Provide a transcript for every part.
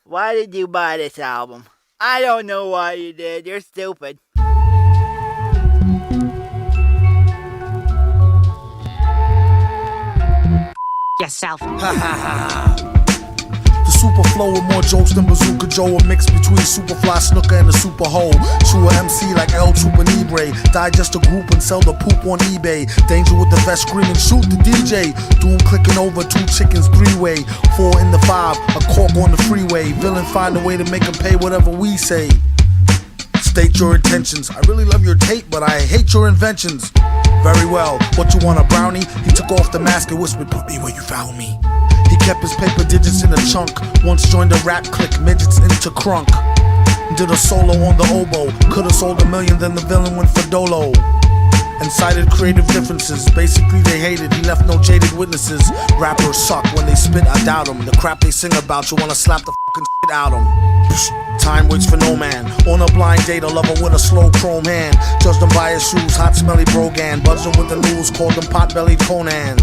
Why did you buy this album? I don't know why you did. You're stupid. Yourself. The super flow with more jokes than Bazooka Joe, a mix between Superfly Snooker and the Super Hole. True MC like El Chupa Libre, digest a group and sell the poop on eBay. Danger with the vest screaming, shoot the DJ. Doom clicking over, 2 chickens, 3-way. 4 in the 5, a cork on the freeway. Villain find a way to make 'em pay whatever we say. State your intentions. I really love your tape, but I hate your inventions. Very well, what you want, a brownie? He took off the mask and whispered, put me where you found me. He kept his paper digits in a chunk. Once joined a rap clique, midgets into crunk. Did a solo on the oboe. Could've sold $1 million, then the villain went for dolo. And cited creative differences. Basically they hated, he left no jaded witnesses. Rappers suck, when they spit I doubt them. The crap they sing about, you wanna slap the fucking shit out them. Time waits for no man. On a blind date, a lover with a slow chrome hand. Judged him by his shoes, hot smelly brogan. Buzzed him with the news, called him pot-bellied Conan.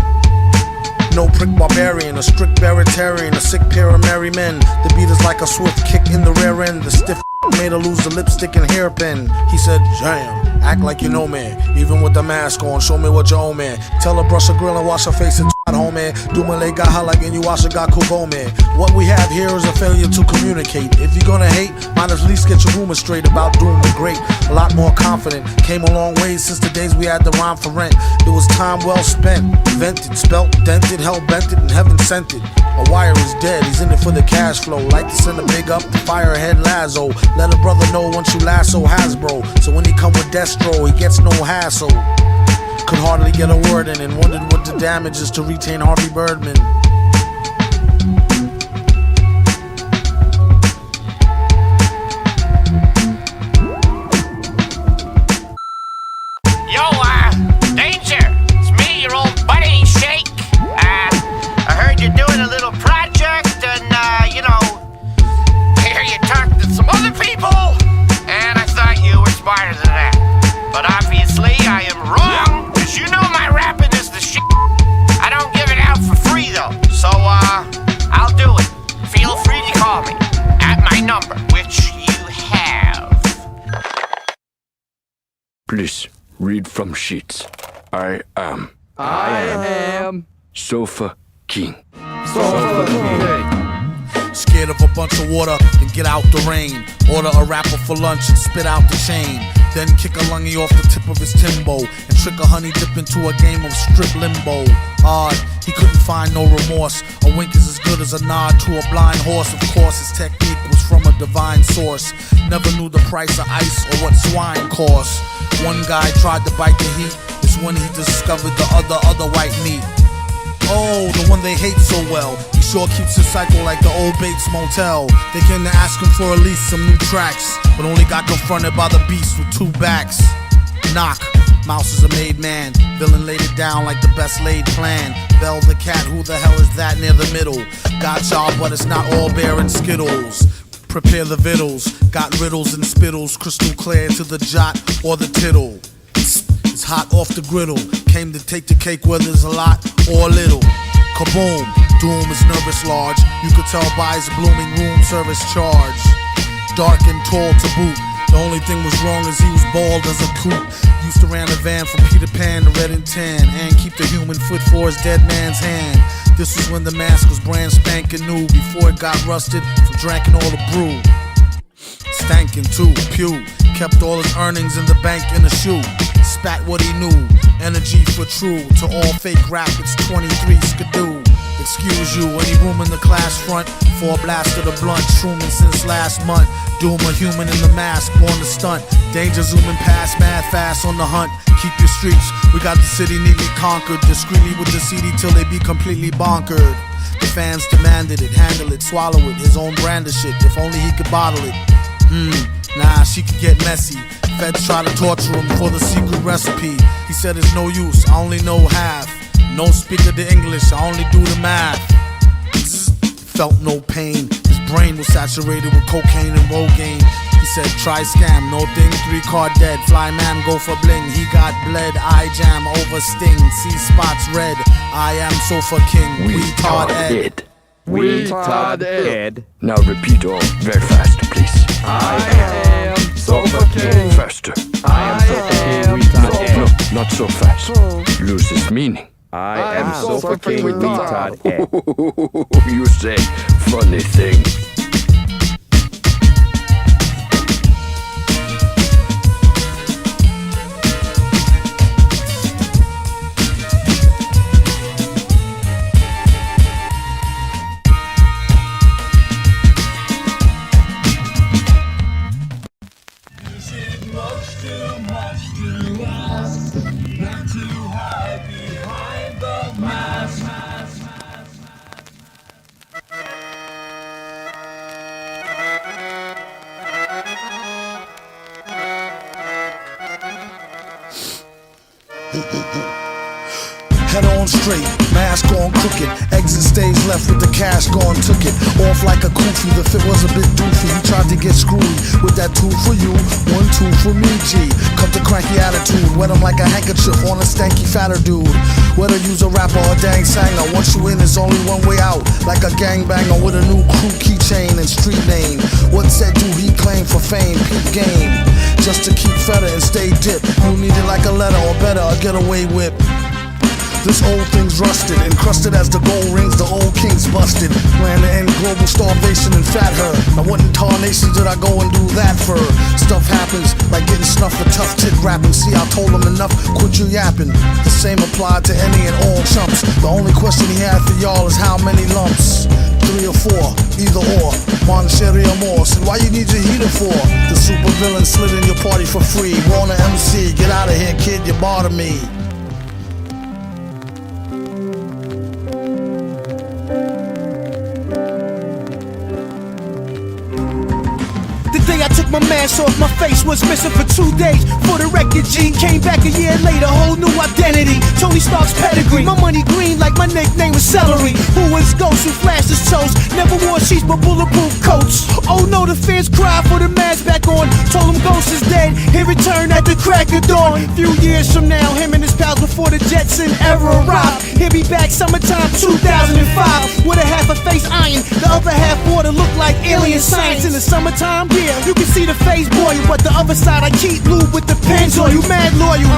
No prick barbarian, a strict baritarian, a sick pair of merry men. The beat is like a swift kick in the rear end. The stiff made her lose the lipstick and hairpin. He said, jam, act like you know me. Even with the mask on, show me what you owe me. Tell her brush her grill and wash her face and twat homie. Do my leg got like and you wash a got me. What we have here is a failure to communicate. If you're gonna hate, might at least get your rumors straight about doing the great. A lot more confident, came a long way since the days we had to rhyme for rent. It was time well spent, vented, spelt, dented, hell bent it, and heaven sent it. A wire is dead, he's in it for the cash flow. Like to send a big up to Firehead Lazo. Let a brother know once you lasso Hasbro. So when he come with Destro, he gets no hassle. Could hardly get a word in and wondered what the damage is to retain Harvey Birdman. Yo, Danger, it's me, your old buddy, Shake. I heard you're doing a little project and, I hear you talked to some other people, and I thought you were smarter than that. But obviously I am wrong, cause you know my rapping is the shit. I don't give it out for free though, so, I'll do it. Feel free to call me at my number, which you have. Please, read from sheets. I am Sofa King. Scared of a bunch of water, then get out the rain. Order a rapper for lunch and spit out the chain. Then kick a lungy off the tip of his Timbo and trick a honey dip into a game of strip limbo. Odd, he couldn't find no remorse. A wink is as good as a nod to a blind horse. Of course, his technique was from a divine source. Never knew the price of ice or what swine cost. One guy tried to bite the heat. It's when he discovered the other white meat. Oh, the one they hate so well. He sure keeps his cycle like the old Bates Motel. They came to ask him for at least some new tracks, but only got confronted by the beast with 2 backs. Knock, Mouse is a made man. Villain laid it down like the best laid plan. Bell the cat, who the hell is that near the middle? Got y'all, but it's not all bear and skittles. Prepare the vittles, got riddles and spittles, crystal clear to the jot or the tittle. It's hot off the griddle, came to take the cake whether it's a lot or a little. Kaboom, Doom is nervous large, you could tell by his blooming room service charge. Dark and tall to boot, the only thing was wrong is he was bald as a coot. Used to ran a van from Peter Pan to Red and Tan, and keep the human foot for his dead man's hand. This was when the mask was brand spanking new, before it got rusted from drinking all the brew. Stankin' too, pew, kept all his earnings in the bank in a shoe. Spat what he knew, energy for true. To all fake rap, it's 23 skidoo. Excuse you, any room in the class front for a blast of the blunt. Shrooming since last month. Doom a human in the mask, born to stunt. Danger zooming past, mad fast on the hunt. Keep your streets, we got the city neatly conquered. Discreetly with the CD till they be completely bonkered. The fans demanded it, handle it, swallow it. His own brand of shit, if only he could bottle it. Nah, she could get messy. Feds try to torture him for the secret recipe. He said it's no use, I only know half. No speaker the English, I only do the math. Felt no pain, his brain was saturated with cocaine and Rogaine. He said try scam, no thing, 3 card dead. Fly man go for bling, he got bled. Eye jam over sting, see spots red. I am Sofa King, we taught Ed. retard Ed. Now repeat all very fast, please. I am suffocating. Faster. I am suffocating retard Ed. No, not so fast. Loses meaning. I am suffocating retard Ed. You say funny things. Head on straight, mask on crooked. Exit stage left with the cash gone, took it. Off like a kufi, the fit was a bit doofy. He tried to get screwy with that 2 for you, 1, 2 for me, G. Cut the cranky attitude, wet him like a handkerchief on a stanky fatter dude. Whether use a rapper or dang sanger, once you in, there's only one way out. Like a gangbanger with a new crew keychain and street name. What said do he claim for fame? Peak game. Just to keep fedder and stay dipped. You need it like a letter or better, a getaway whip. This old thing's rusted, encrusted as the gold rings, the old king's busted. Plan to end global starvation and fat her. Now what in tarnations did I go and do that for? Stuff happens, like getting snuffed for tough tit rapping. See, I told him enough, quit you yapping. The same applied to any and all chumps. The only question he had for y'all is how many lumps? 3 or 4, either or, monetary or more. So why you need your heater for? The super villain slid in your party for free. Warner MC, get out of here kid, you bother me. I took my mask off, my face was missing for 2 days. For the record, G came back a year later, whole new identity. Tony Stark's pedigree, my money green like my nickname was Celery. Who was Ghost who flashed his toast? Never wore sheets but bulletproof coats. Oh no, the fans cried for the mask back on. Told him Ghost is dead, he returned at the crack of dawn. Few years from now, him and his pals before the Jetson era arrived. He'll be back summertime 2005 with a half a face iron, the other half water look like alien science. In the summertime, yeah, you can see the face boil, but the other side I keep lube with the pins on you, mad loyal.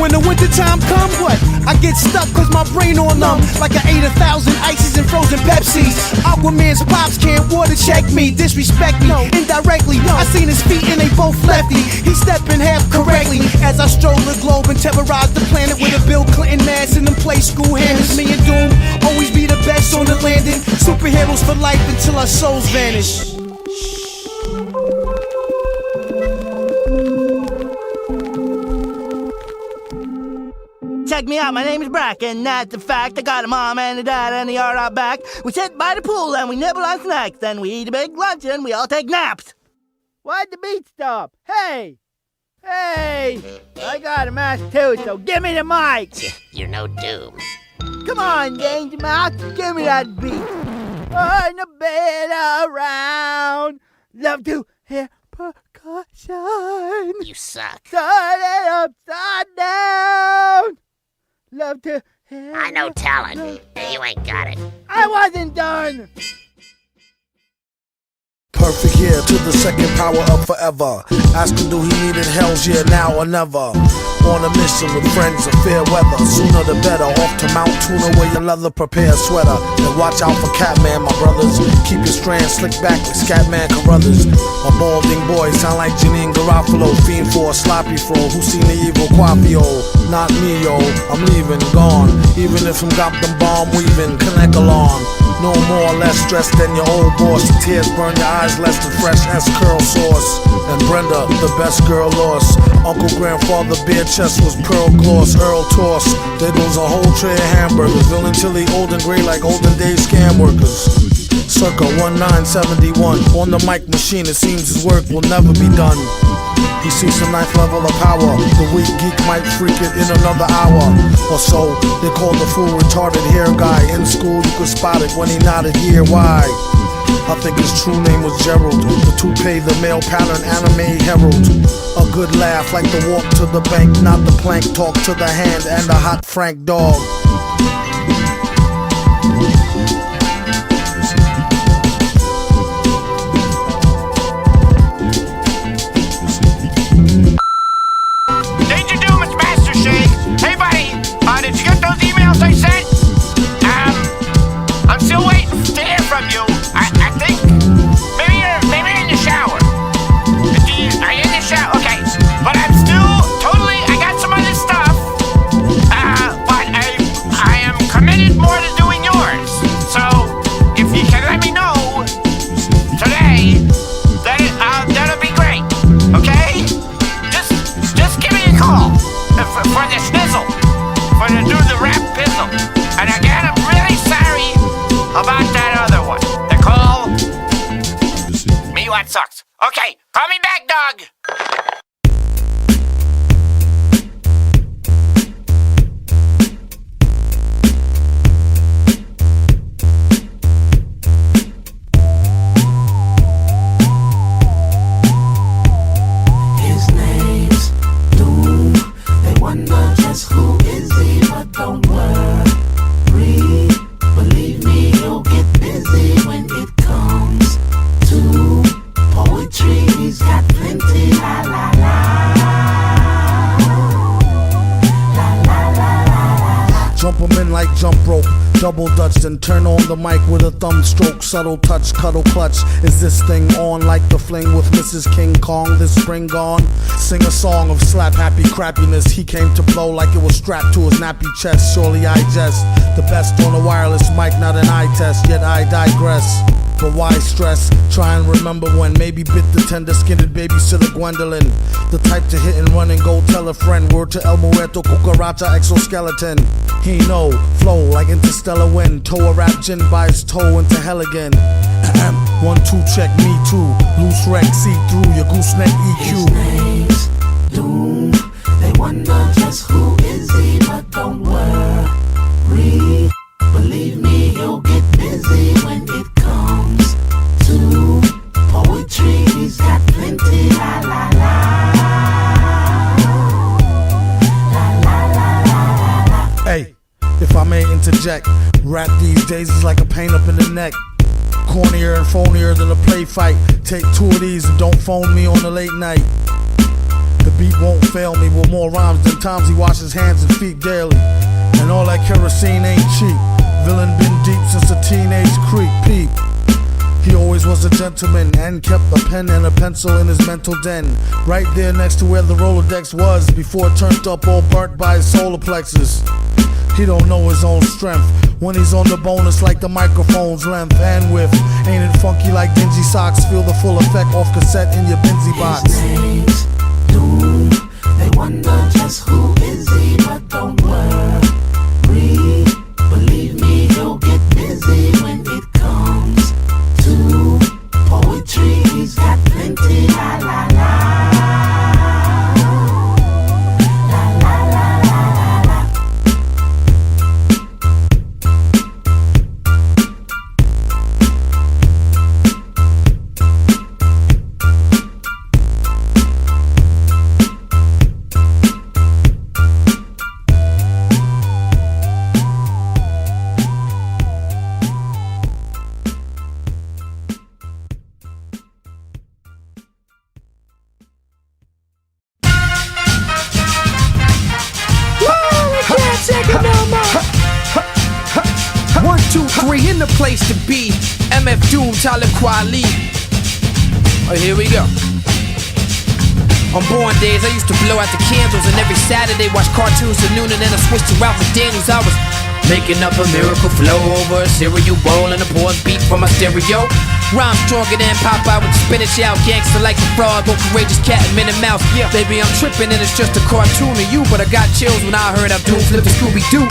When the winter time come, what? I get stuck cause my brain on numb, like I ate 1,000 ices and frozen Pepsis. Aquaman's pops can't water check me, disrespect me indirectly. I seen his feet and they both lefty. He stepped in half correctly as I stroll the globe and terrorize the planet with a Bill Clinton mask and them play school hammers. Me and Doom always be the best on the landing. Superheroes for life until our souls vanish. Check me out, my name is Brack, and that's a fact. I got a mom and a dad and they are out back. We sit by the pool and we nibble on snacks. Then we eat a big lunch and we all take naps. Why'd the beat stop? Hey! Hey! I got a mask too, so give me the mic! You're no Doom. Come on, Danger Mouse, give me that beat. On the bed around, love to hear percussion. You suck. Turn it upside down. Love to hear. I know talent. You ain't got it. I wasn't done. Perfect year to the second power up forever. Asking do he needed hell's year now or never. On a mission with friends of fair weather. Sooner the better. Off to Mount Tuna where your leather prepare a sweater. And watch out for Catman, my brothers. Keep your strands slick back like Scatman Carruthers. My balding boys sound like Janine Garofalo. Fiend for a sloppy fro. Who seen the evil Quapio? Not me, yo. I'm leaving, gone. Even if I'm got them bomb weaving, connect along. No more or less stressed than your old boss. The tears burn your eyes less than fresh S curl sauce. And Brenda, the best girl lost. Uncle grandfather beer chest was pearl gloss. Earl toss. There goes a whole tray of hamburgers. Villain chili old and gray like olden days scam workers. Circa 1971. On the mic machine it seems his work will never be done. He sees some ninth level of power. The weak geek might freak it in another hour or so. They call the fool retarded hair guy. In school you could spot it when he nodded here. Why? I think his true name was Gerald. The toupee, the male pattern anime herald. A good laugh like the walk to the bank, not the plank talk to the hand and a hot Frank dog. that sucks. Okay, call me back, dog. His name's Doom. They wonder just who is he, but don't worry. Believe me, he'll get busy when it comes to poetry. He's got plenty, la la la. La la la la la. Jump 'em in like jump rope, double dutch, then turn on the mic with a thumb stroke. Subtle touch, cuddle clutch. Is this thing on like the fling with Mrs. King Kong this spring gone? Sing a song of slap happy crappiness. He came to blow like it was strapped to his nappy chest. Surely I jest, the best on a wireless mic, not an eye test. Yet I digress. But why stress? Try and remember when maybe bit the tender-skinned babysitter Gwendolyn. The type to hit and run and go tell a friend. Word to El Muerto, cucaracha, exoskeleton. He know, flow like interstellar wind. Toe a rap gin by his toe into hell again. 1, 2, check me too. Loose wreck, see through your gooseneck EQ. His name's Doom. They wonder just who is he, but don't worry. Believe me, he'll get busy when it comes to poetry. He's got plenty, la la la. La la la la la. Hey, if I may interject, rap these days is like a pain up in the neck. Cornier and phonier than a play fight. Take 2 of these and don't phone me on the late night. The beat won't fail me with more rhymes than times he washes hands and feet daily. And all that kerosene ain't cheap. Villain been deep since a teenage creep peep. He always was a gentleman and kept a pen and a pencil in his mental den. Right there next to where the Rolodex was before it turned up all burnt by his solar plexus. He don't know his own strength when he's on the bonus like the microphone's length and width. Ain't it funky like dingy socks? Feel the full effect off cassette in your Benzie box. His name's Doom. They wonder just who is he, but don't worry. Believe me, he'll get busy when it comes to poetry. He's got plenty, la la la. La la la la la la. One, two, three, in the place to be. MF Doom, Talib Kweli. Oh, here we go. On born days, I used to blow out the candles, and every Saturday watch cartoons till noon, and then I switched to Ralph McDaniels. I was making up a miracle flow over a cereal bowl and a pause beat from my stereo. Rhyme stronger than Popeye with the spinach out. Gangster like the frog, go courageous cat and Minnie Mouse. Yeah, baby, I'm tripping and it's just a cartoon of you, but I got chills when I heard Abdul flip the Scooby-Doo.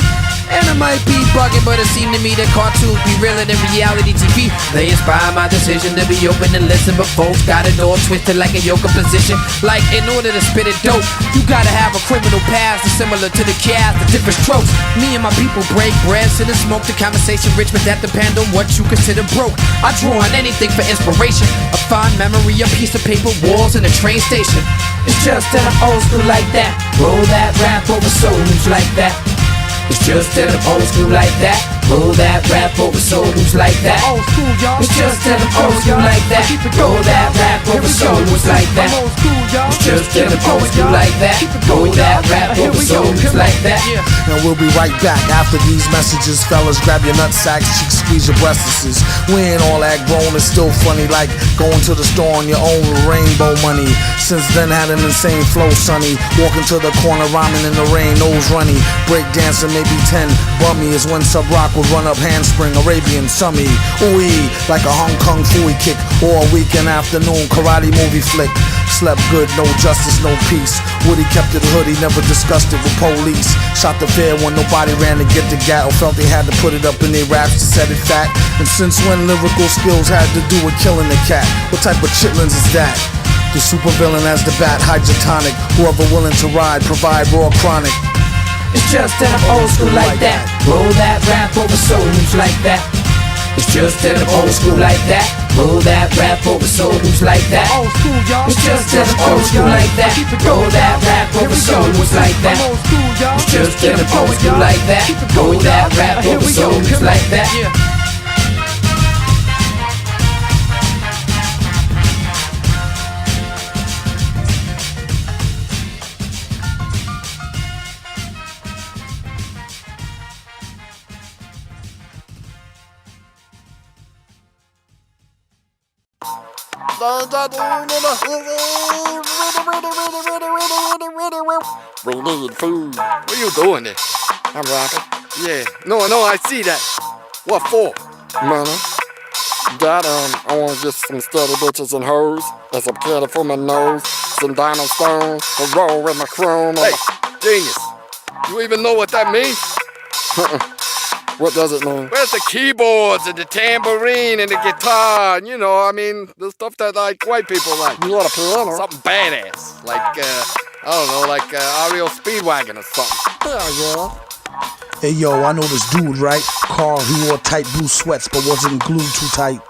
And I might be bugging, but it seemed to me that cartoons be realer than reality TV. They inspire my decision to be open and listen, but folks got it all twisted like a yoga position. Like, in order to spit it dope, you gotta have a criminal past that's similar to the cast, the different strokes. Me and my people break bread, sit and smoke. The conversation rich, but that depend on what you consider broke. I draw on anything for inspiration, a fond memory, a piece of paper, walls, and a train station. It's just that I'm old school like that. Roll that rap over souls like that. It's just that I'm old school like that. Roll that rap over souls like that. Old school, y'all. It's just that I'm old school like that. Roll that rap over souls like that. I'm old school, y'all. It's just that I'm old school like that. Roll that rap over souls like that. And we'll be right back after these messages. Fellas, grab your nut sacks, cheeks, squeeze your breasts. We ain't all that grown, it's still funny like going to the store on your own with rainbow money. Since then had an insane flow, sonny. Walking to the corner, rhyming in the rain, nose runny. Break dancing, maybe 10. Bummy is when Sub Rock would run up handspring, Arabian summy. Ooh, like a Hong Kong Fooey kick or a weekend afternoon karate movie flick. Slept good, no justice, no peace. Woody kept it hood, he never discussed it with police. Shot the fair when nobody ran to get the gat, or felt they had to put it up in their raps to set it fat. And since when lyrical skills had to do with killing the cat? What type of chitlins is that? The supervillain as the bat, hydrotonic. Whoever willing to ride, provide raw chronic. It's just that I'm old school like that. Roll that rap over souls like that. It's just that I'm old school like that. Roll that rap over souls like that. Old school, y'all. It's just that I'm old school like that. Roll that rap over souls like that. I'm old school, y'all. It's just that I'm old school like that. Roll that rap over souls like that. We need food. What are you doing there? I'm rapping. Yeah. No, I see that. What for? Money. Dad, I want to get some steady bitches and hoes, and some candy for my nose, some diamond stones, to roll with my chrome. Hey, genius. You even know what that means? What does it mean? Where's the keyboards and the tambourine and the guitar? And, you know, I mean, the stuff that like white people like. You want a piano? Something badass, like I don't know, like REO Speedwagon or something. Yeah. Hey yo, I know this dude, right? Carl, he wore tight blue sweats but wasn't glued too tight.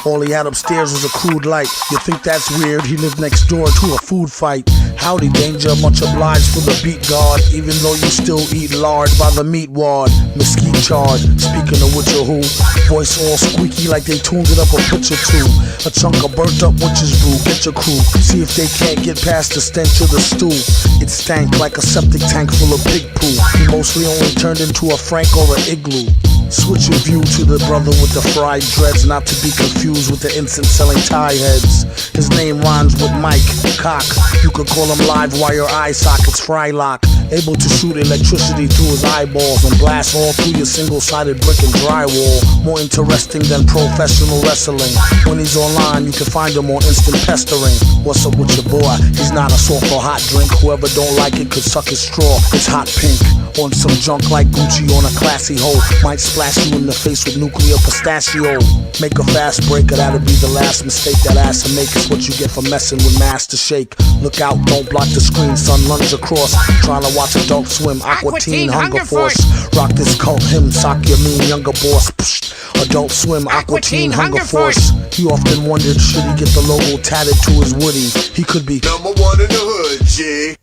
All he had upstairs was a crude light. You think that's weird? He lived next door to a food fight. Howdy danger, much obliged for the beat guard, even though you still eat lard by the meat ward. Mesquite charred, speaking of which or who, voice all squeaky like they tuned it up a pitch or two. A chunk of burnt up witch's brew, get your crew, see if they can't get past the stench of the stew. It stank like a septic tank full of pig poo. He mostly only turned into a Frank or an igloo. Switch your view to the brother with the fried dreads, not to be confused with the incense selling tie heads. His name rhymes with Mike, cock. You could call him live wire eye sockets, Frylock. Able to shoot electricity through his eyeballs and blast all through your single-sided brick and drywall. More interesting than professional wrestling. When he's online, you can find him on instant pestering. What's up with your boy? He's not a soft or hot drink. Whoever don't like it could suck his straw. It's hot pink. On some junk like Gucci on a classy hoe. Might splash you in the face with nuclear pistachio. Make a fast breaker, that'll be the last mistake that ass to make. It's what you get for messing with Master Shake. Look out, don't block the screen, son, lunge across. Trying to watch Adult Swim, Aqua Teen, Hunger Force. Rock this cult hymn, sock your mean younger boss. Psh, Adult Swim, Aqua Teen, Hunger Force. He often wondered, should he get the logo tatted to his Woody? He could be #1 in the hood, G.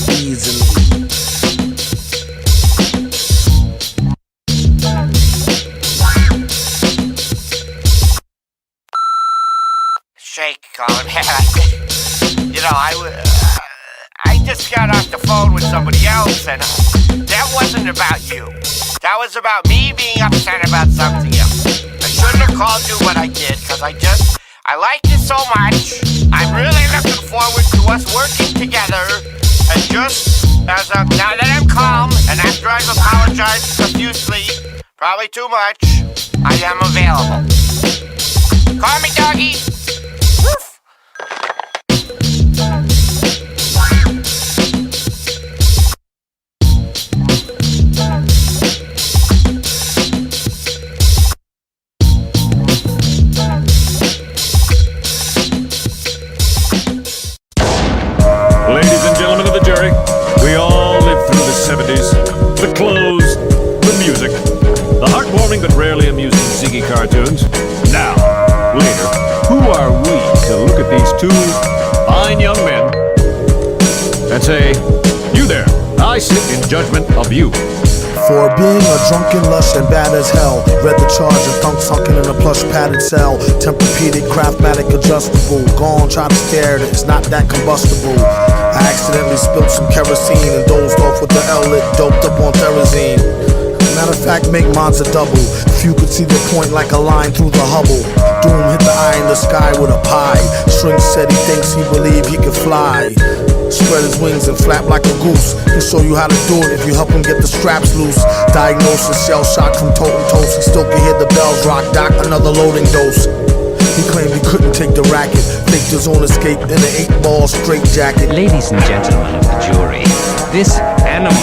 Easily. Shake, Colin. You know, I just got off the phone with somebody else, and that wasn't about you. That was about me being upset about something else. I shouldn't have called you what I did, because I like you so much. I'm really looking forward to us working together. And just as now that I'm calm, and after I've apologized profusely, probably too much, I am available. Call me doggy. Woof. Ladies and gentlemen of the jury, we all lived through the 70s. The clothes, the music, the heartwarming but rarely amusing Ziggy cartoons. Now, later, who are we to look at these two fine young men and say, you there, I sit in judgment of you. For being a drunken lush and bad as hell. Read the charge of thunk sunken in a plush padded cell. Tempur-Pedic, Craftmatic adjustable. Gone, try to stare at it, it's not that combustible. I accidentally spilled some kerosene and dozed off with the L-lit, doped up on Therazine. Matter of fact, make mods a double. Few could see the point like a line through the Hubble. Doom hit the eye in the sky with a pie. String said he thinks he believe he could fly. Spread his wings and flap like a goose. He'll show you how to do it if you help him get the straps loose. Diagnosis, shell shock from totem toast. He still can hear the bells rock. Doc, another loading dose. He claimed he couldn't take the racket. Faked his own escape in an 8-ball straight jacket. Ladies and gentlemen of the jury, this animal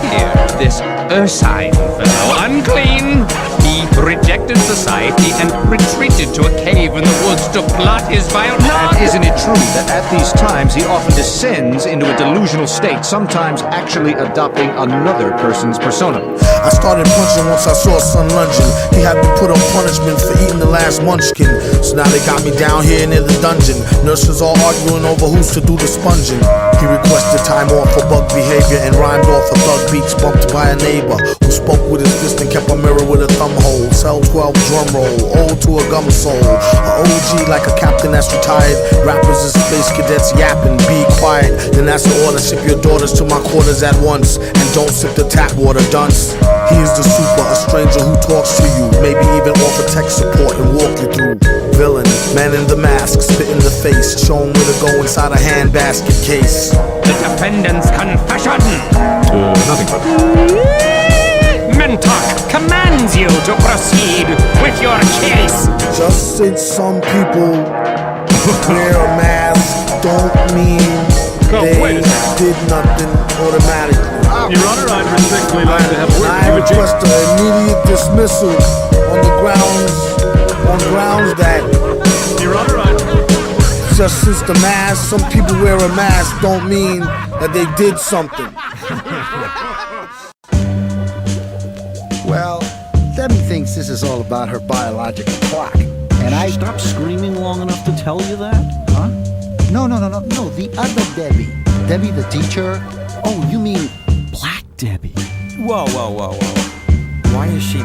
here, this ursine fellow, unclean, he rejected society and retreated to a cave in the woods to plot his vile And isn't it true that at these times he often descends into a delusional state, sometimes actually adopting another person's persona? I started punching once I saw son lunging. He had been put on punishment for eating the last munchkin. So now they got me down here near the dungeon. Nurses all arguing over who's to do the sponging. He requested time off for bug behavior and rhymed off a thug beats bumped by a neighbor who spoke with his fist and kept a mirror with a thumb hole. Cell 12 drum roll, ode to a gum soul. A OG like a captain that's retired. Rappers and space cadets yapping, be quiet. Then that's the order, ship your daughters to my quarters at once. And don't sip the tap water, dunce. He is the super, a stranger who talks to you. Maybe even offer tech support and walk you through. Villain, man in the mask, spit in the face. Show him where to go inside a handbasket case. The defendant's confession. Nothing but. Mentok commands you to proceed with your case. Just since some people wear a mask don't mean they did nothing automatically. Your Honor, I'd respectfully like to have a word I with you, request an immediate dismissal on grounds that Your Honor, just since the mask, some people wear a mask don't mean that they did something. Well, Debbie thinks this is all about her biological clock. And I... Stop screaming long enough to tell you that? Huh? No, the other Debbie. Debbie the teacher. Oh, you mean Black Debbie? Whoa. Why is she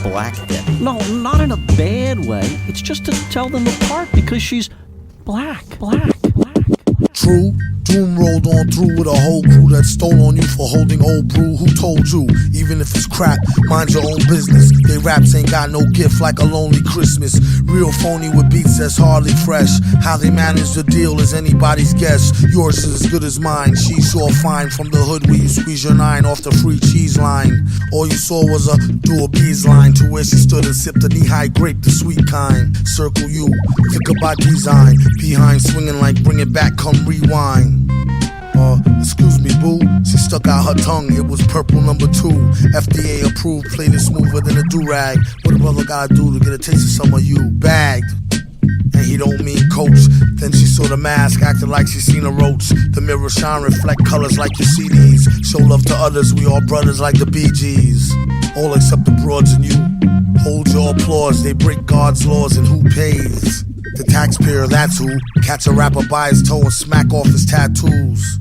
Black Debbie? No, not in a bad way. It's just to tell them apart because she's black. True, doom rolled on through with a whole crew that stole on you for holding old brew. Who told you? Even if it's crap, mind your own business. They raps ain't got no gift like a lonely Christmas. Real phony with beats that's hardly fresh. How they manage the deal is anybody's guess. Yours is as good as mine. She's sure fine from the hood where you squeeze your 9 off the free cheese line. All you saw was a do a bees line to where she stood and sipped a knee-high grape, the sweet kind. Circle you, think about design. Behind swinging like bring it back, come rewind. Excuse me, boo. She stuck out her tongue, it was purple number 2. FDA approved, played it smoother than a do-rag. What a brother gotta do to get a taste of some of you? Bagged. And he don't mean coach. Then she saw the mask, acted like she seen a roach. The mirror shine, reflect colors like your CDs. Show love to others, we all brothers like the Bee Gees. All except the broads and you. Hold your applause, they break God's laws and who pays? The taxpayer, that's who. Catch a rapper by his toe and smack off his tattoos.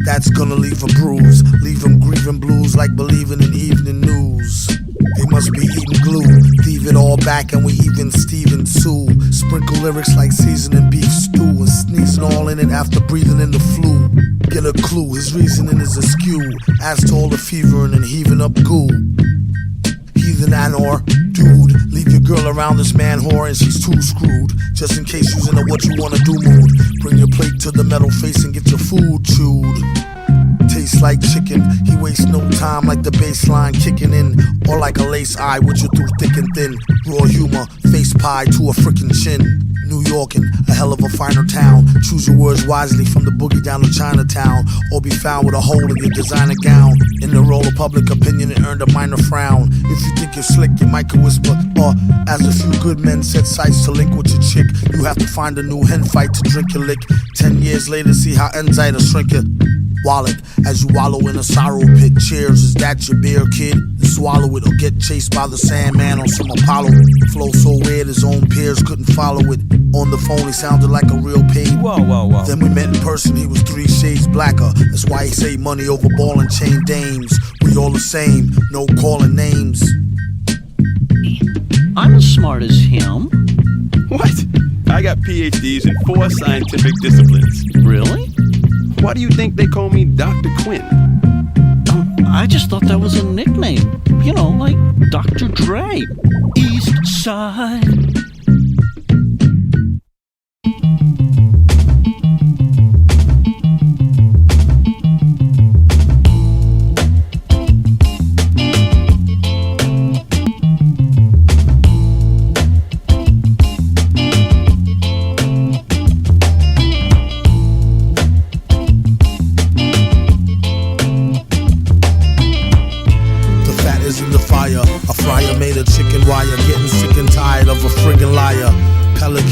That's gonna leave a bruise, leave him grieving blues like believing in evening news. They must be eating glue, leave it all back and we even Steven Sue. Sprinkle lyrics like seasoning beef stew and sneezing all in it after breathing in the flu. Get a clue, his reasoning is askew, as to all the fevering and heaving up goo. Heathen Anor, dude, leave your girl around this man whore and she's too screwed. Just in case she's in a what you wanna do mood. Bring your plate to the metal face and get your food chewed. Tastes like chicken, he wastes no time like the bass line kicking in. Or like a lace eye with you through thick and thin. Raw humor, face pie to a frickin' chin. New Yorkin', a hell of a finer town. Choose your words wisely from the boogie down to Chinatown. Or be found with a hole in your designer gown. In the role of public opinion it earned a minor frown. If you think you're slick you might could whisper, or as a few good men set sights to link with your chick. You have to find a new hen fight to drink your lick. 10 years later see how anxiety shrink your wallet as you wallow in a sorrow pit. Cheers, is that your beer, kid? Swallow it or get chased by the Sandman on some Apollo. Flow so weird his own peers couldn't follow it. On the phone he sounded like a real page. Whoa. Then we met in person, he was 3 shades blacker. That's why he say money over ball and chain dames. We all the same, no calling names. I'm as smart as him. What? I got PhDs in 4 scientific disciplines. Really? Why do you think they call me Dr. Quinn? I just thought that was a nickname. You know, like Dr. Dre. East Side.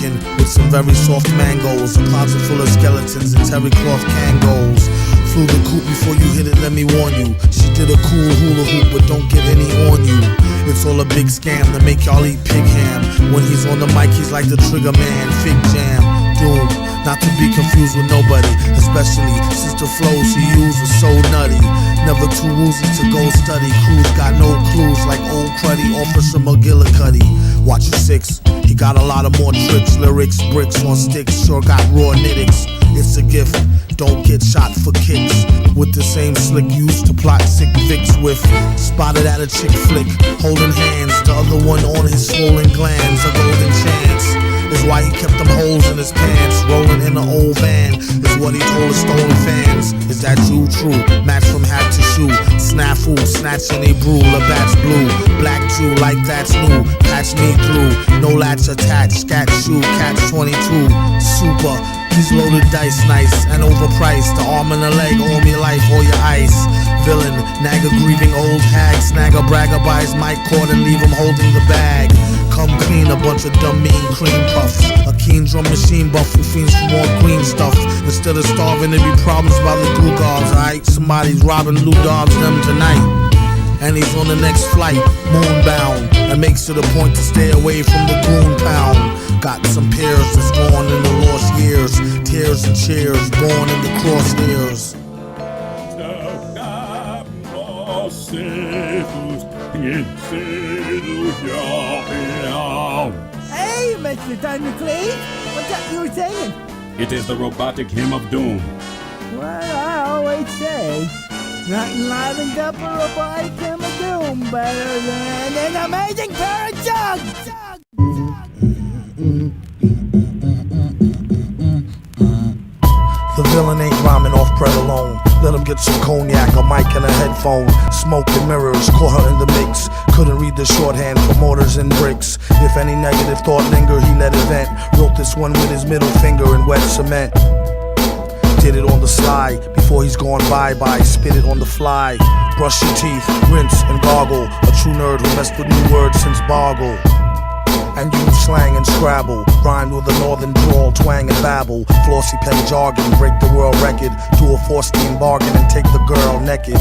Jamaican with some very soft mangoes. A closet full of skeletons and terry cloth Kangos. Flew the coop before you hit it, let me warn you. She did a cool hula hoop, but don't get any on you. It's all a big scam to make y'all eat pig ham. When he's on the mic, he's like the trigger man. Fig jam, doom, not to be confused with nobody. Especially since the flows he used was so nutty. Never too woozy to go study. Crews got no clues like old cruddy Officer McGillicuddy. Watch your six, he got a lot of more tricks. Lyrics, bricks on sticks, sure got raw nitticks. It's a gift, don't get shot for kicks. With the same slick used to plot sick Vicks with. Spotted at a chick flick, holding hands. The other one on his swollen glands. A golden chance is why he kept them holes in his pants. Rolling in an old van is what he told his stolen fans. Is that you true? Match from hat to shoe. Snafu, snatch any brew. Labatt's blue. Black Jew like that's new. Patch me through. No latch attached. Scat shoe. Catch 22. Super. These loaded dice nice and overpriced. The arm and a leg, all me life, all your ice. Villain, nag a grieving old hag. Snag a bragger by his mic cord and leave him holding the bag. Come clean, a bunch of dumb mean cream puffs. A keen drum machine buff who fiends for more green stuff. Instead of starving, there be problems by the glue guards. Alright, somebody's robbing Lou Dobbs them tonight. And he's on the next flight, moonbound, and makes it a point to stay away from the goon pound. Got some peers that's gone in the lost years. Tears and cheers, born in the crosshairs. Hey, Mr. Thundercleave, what's that you were singing? It is the robotic hymn of doom. Well, I always say, nothing livens up a robotic hymn of doom better than an amazing pair of jugs. The villain ain't rhyming off bread alone. Let him get some cognac, a mic and a headphone. Smoke and mirrors, caught her in the mix. Couldn't read the shorthand for mortars and bricks. If any negative thought lingered, he let it vent. Wrote this one with his middle finger in wet cement. Did it on the slide, before he's gone bye-bye. Spit it on the fly. Brush your teeth, rinse and gargle. A true nerd who messed with new words since Boggle. And use slang and scrabble. Rhymed with a northern drawl, twang and babble. Flossy pen jargon, break the world record. Do a 4-steam bargain and take the girl naked.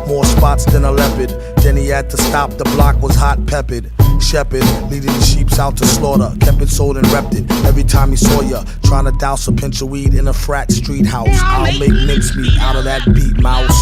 More spots than a leopard. Then he had to stop, the block was hot peppered. Shepherd, leading the sheeps out to slaughter. Kept it sold and repped it every time he saw ya. Trying to douse a pinch of weed in a frat street house. I'll make mincemeat out of that beat, mouse.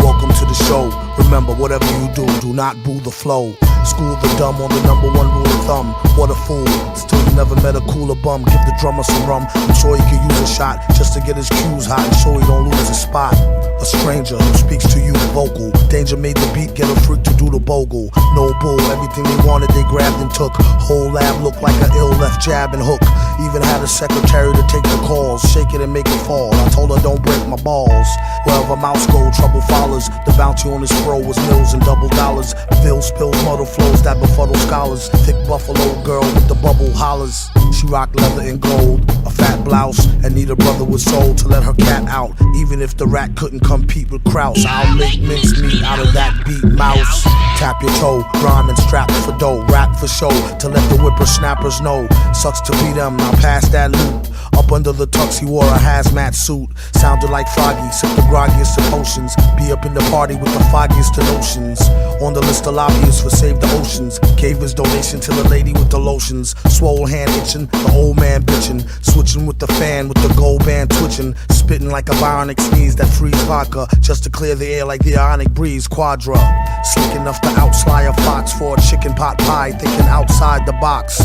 Welcome to the show. Remember, whatever you do not boo the flow. School the dumb on the #1 rule of thumb. What a fool, still you never met a cooler bum. Give the drummer some rum, I'm sure he could use a shot just to get his cues hot and so he don't lose his spot. A stranger who speaks to you vocal. Danger made the beat get a freak to do the bogle. No bull, everything they wanted they grabbed and took. Whole lab looked like an ill left jab and hook. Even had a secretary to take the calls. Shake it and make it fall, I told her don't break my balls. Wherever mouse go, trouble follows. The bounty on his fro was mills and double dollars. Bill spills, muddle flows that befuddle scholars. Thick buffalo girl with the bubble hollers. She rocked leather and gold, a fat blouse, and need a brother with soul to let her cat out. Even if the rat couldn't compete with Kraus, I'll make mincemeat out of that beat, mouse. Tap your toe, rhyme and strap for dough. Rap for show, to let the whippersnappers know. Sucks to be them, now pass that loot. Up under the tux he wore a hazmat suit. Sounded like Froggy, sip the groggiest of potions. Be up in the party with the foggiest of notions. On the list of lobbyists for Save the Oceans. Gave his donation to the lady with the lotions. Swole hand itching, the old man bitching. Switching with the fan with the gold band twitching. Spitting like a bionic sneeze that frees vodka. Just to clear the air like the ionic breeze. Quadra, slick enough to outslide a fox for a chicken pot pie. Thinking outside the box.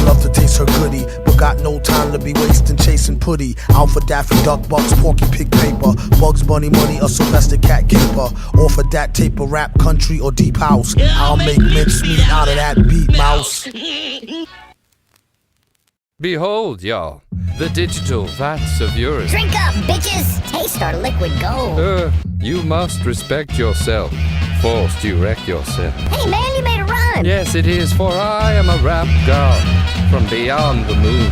Love to taste her goodie, but got no time to be wasting chasing putty. Out for Daffy Duck Bucks, Porky Pig paper. Bugs Bunny money, a Sylvester Cat caper. Or for that taper, rap, country, or deep house. I'll make mincemeat out of that beat, mouse. Behold, y'all, the digital vats of yours. Drink up, bitches! Taste our liquid gold. You must respect yourself. Forced you wreck yourself. Hey man, you made a rhyme! Yes, it is, for I am a rap god from beyond the moon.